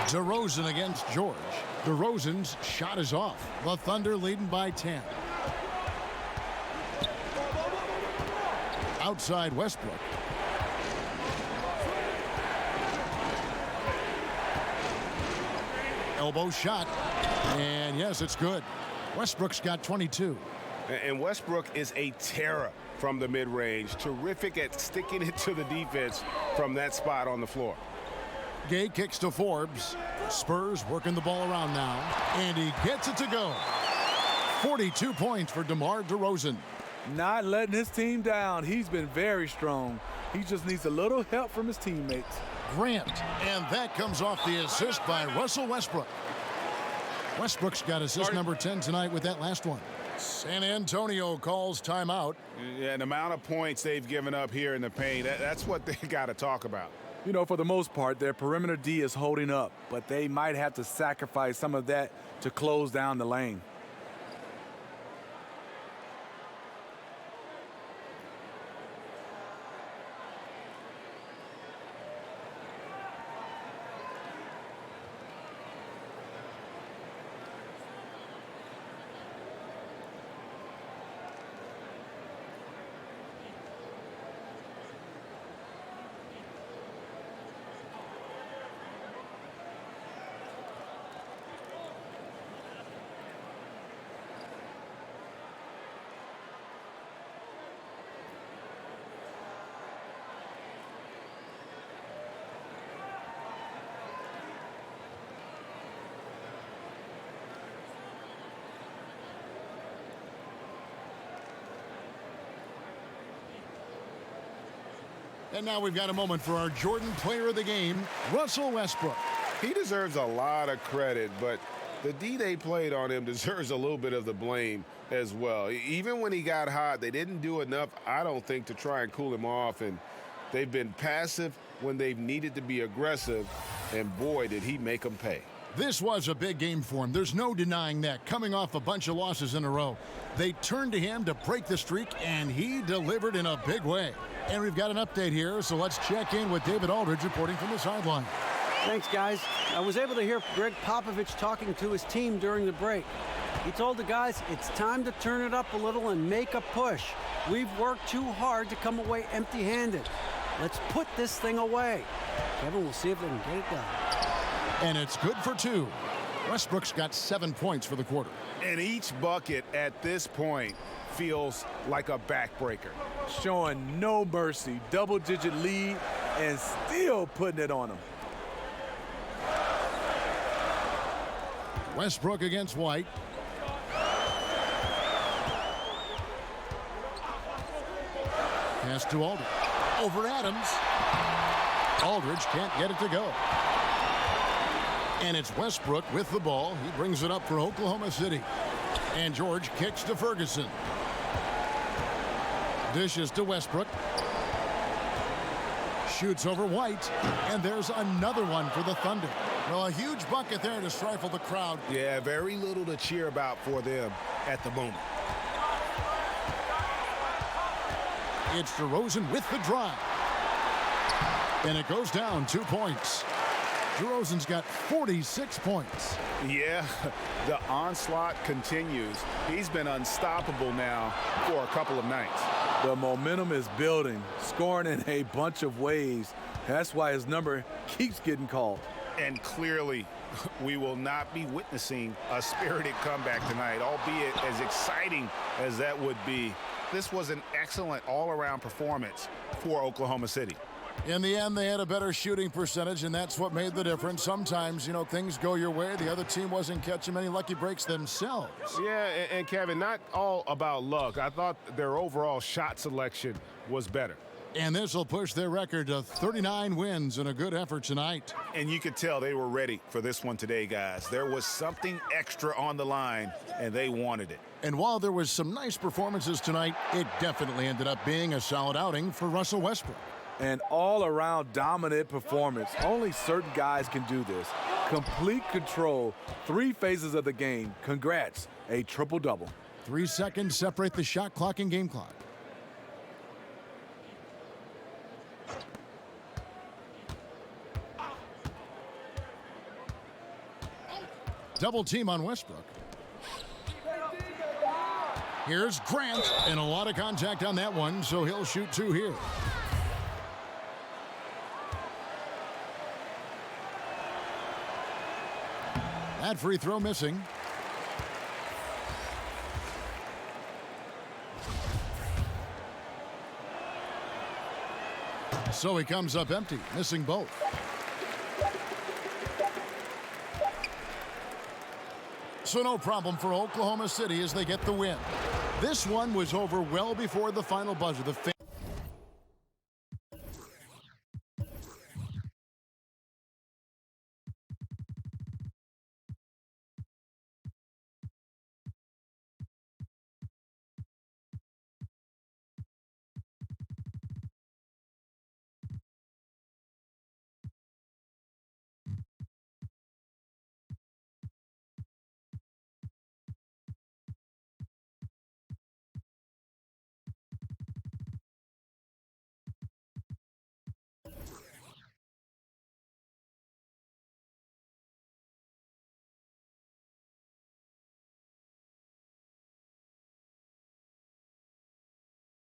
DeRozan against George. DeRozan's shot is off. The Thunder leading by 10. Outside Westbrook. Elbow shot. And yes, it's good. Westbrook's got 22. And Westbrook is a terror from the mid-range. Terrific at sticking it to the defense from that spot on the floor. Gay kicks to Forbes. Spurs working the ball around now. And he gets it to go. 42 points for DeMar DeRozan. Not letting his team down. He's been very strong. He just needs a little help from his teammates. Grant. And that comes off the assist by Russell Westbrook. Westbrook's got assist number 10 tonight with that last one. San Antonio calls timeout. Yeah, and the amount of points they've given up here in the paint, that's what they got to talk about. You know, for the most part, their perimeter D is holding up, but they might have to sacrifice some of that to close down the lane. And now we've got a moment for our Jordan Player of the Game, Russell Westbrook. He deserves a lot of credit, but The D they played on him deserves a little bit of the blame as well. Even when he got hot, they didn't do enough, I don't think, to try and cool him off. And they've been passive when they've needed to be aggressive. And boy, did he make them pay. This was a big game for him. There's no denying that. Coming off a bunch of losses in a row, they turned to him to break the streak, and he delivered in a big way. And we've got an update here, so let's check in with David Aldridge reporting from the sideline. Thanks, guys. I was able to hear Greg Popovich talking to his team during the break. He told the guys it's time to turn it up a little and make a push. We've worked too hard to come away empty-handed. Let's put this thing away. Kevin, we'll see if they can get it done. And it's good for 2. Westbrook's got 7 points for the quarter. And each bucket at this point feels like a backbreaker. Showing no mercy, double-digit lead, and still putting it on them. Westbrook against White. Pass to Aldridge. Over Adams. Aldridge can't get it to go. And it's Westbrook with the ball. He brings it up for Oklahoma City. And George kicks to Ferguson. Dishes to Westbrook. Shoots over White. And there's another one for the Thunder. Well, a huge bucket there to stifle the crowd. Yeah, very little to cheer about for them at the moment. It's DeRozan with the drive. And it goes down 2 points. DeRozan's got 46 points. Yeah, the onslaught continues. He's been unstoppable now for a couple of nights. The momentum is building, scoring in a bunch of ways. That's why his number keeps getting called. And clearly, we will not be witnessing a spirited comeback tonight, albeit as exciting as that would be. This was an excellent all-around performance for Oklahoma City. In the end, they had a better shooting percentage, and that's what made the difference. Sometimes, you know, things go your way. The other team wasn't catching many lucky breaks themselves. Yeah, and Kevin, not all about luck. I thought their overall shot selection was better. And this will push their record to 39 wins in a good effort tonight. And you could tell they were ready for this one today, guys. There was something extra on the line, and they wanted it. And while there was some nice performances tonight, it definitely ended up being a solid outing for Russell Westbrook. An all-around dominant performance. Only certain guys can do this. Complete control, 3 phases of the game. Congrats, a triple-double. 3 seconds separate the shot clock and game clock. Double team on Westbrook. Here's Grant, and a lot of contact on that one, so he'll shoot 2 here. That free throw missing. So he comes up empty, missing both. So no problem for Oklahoma City as they get the win. This one was over well before the final buzzer.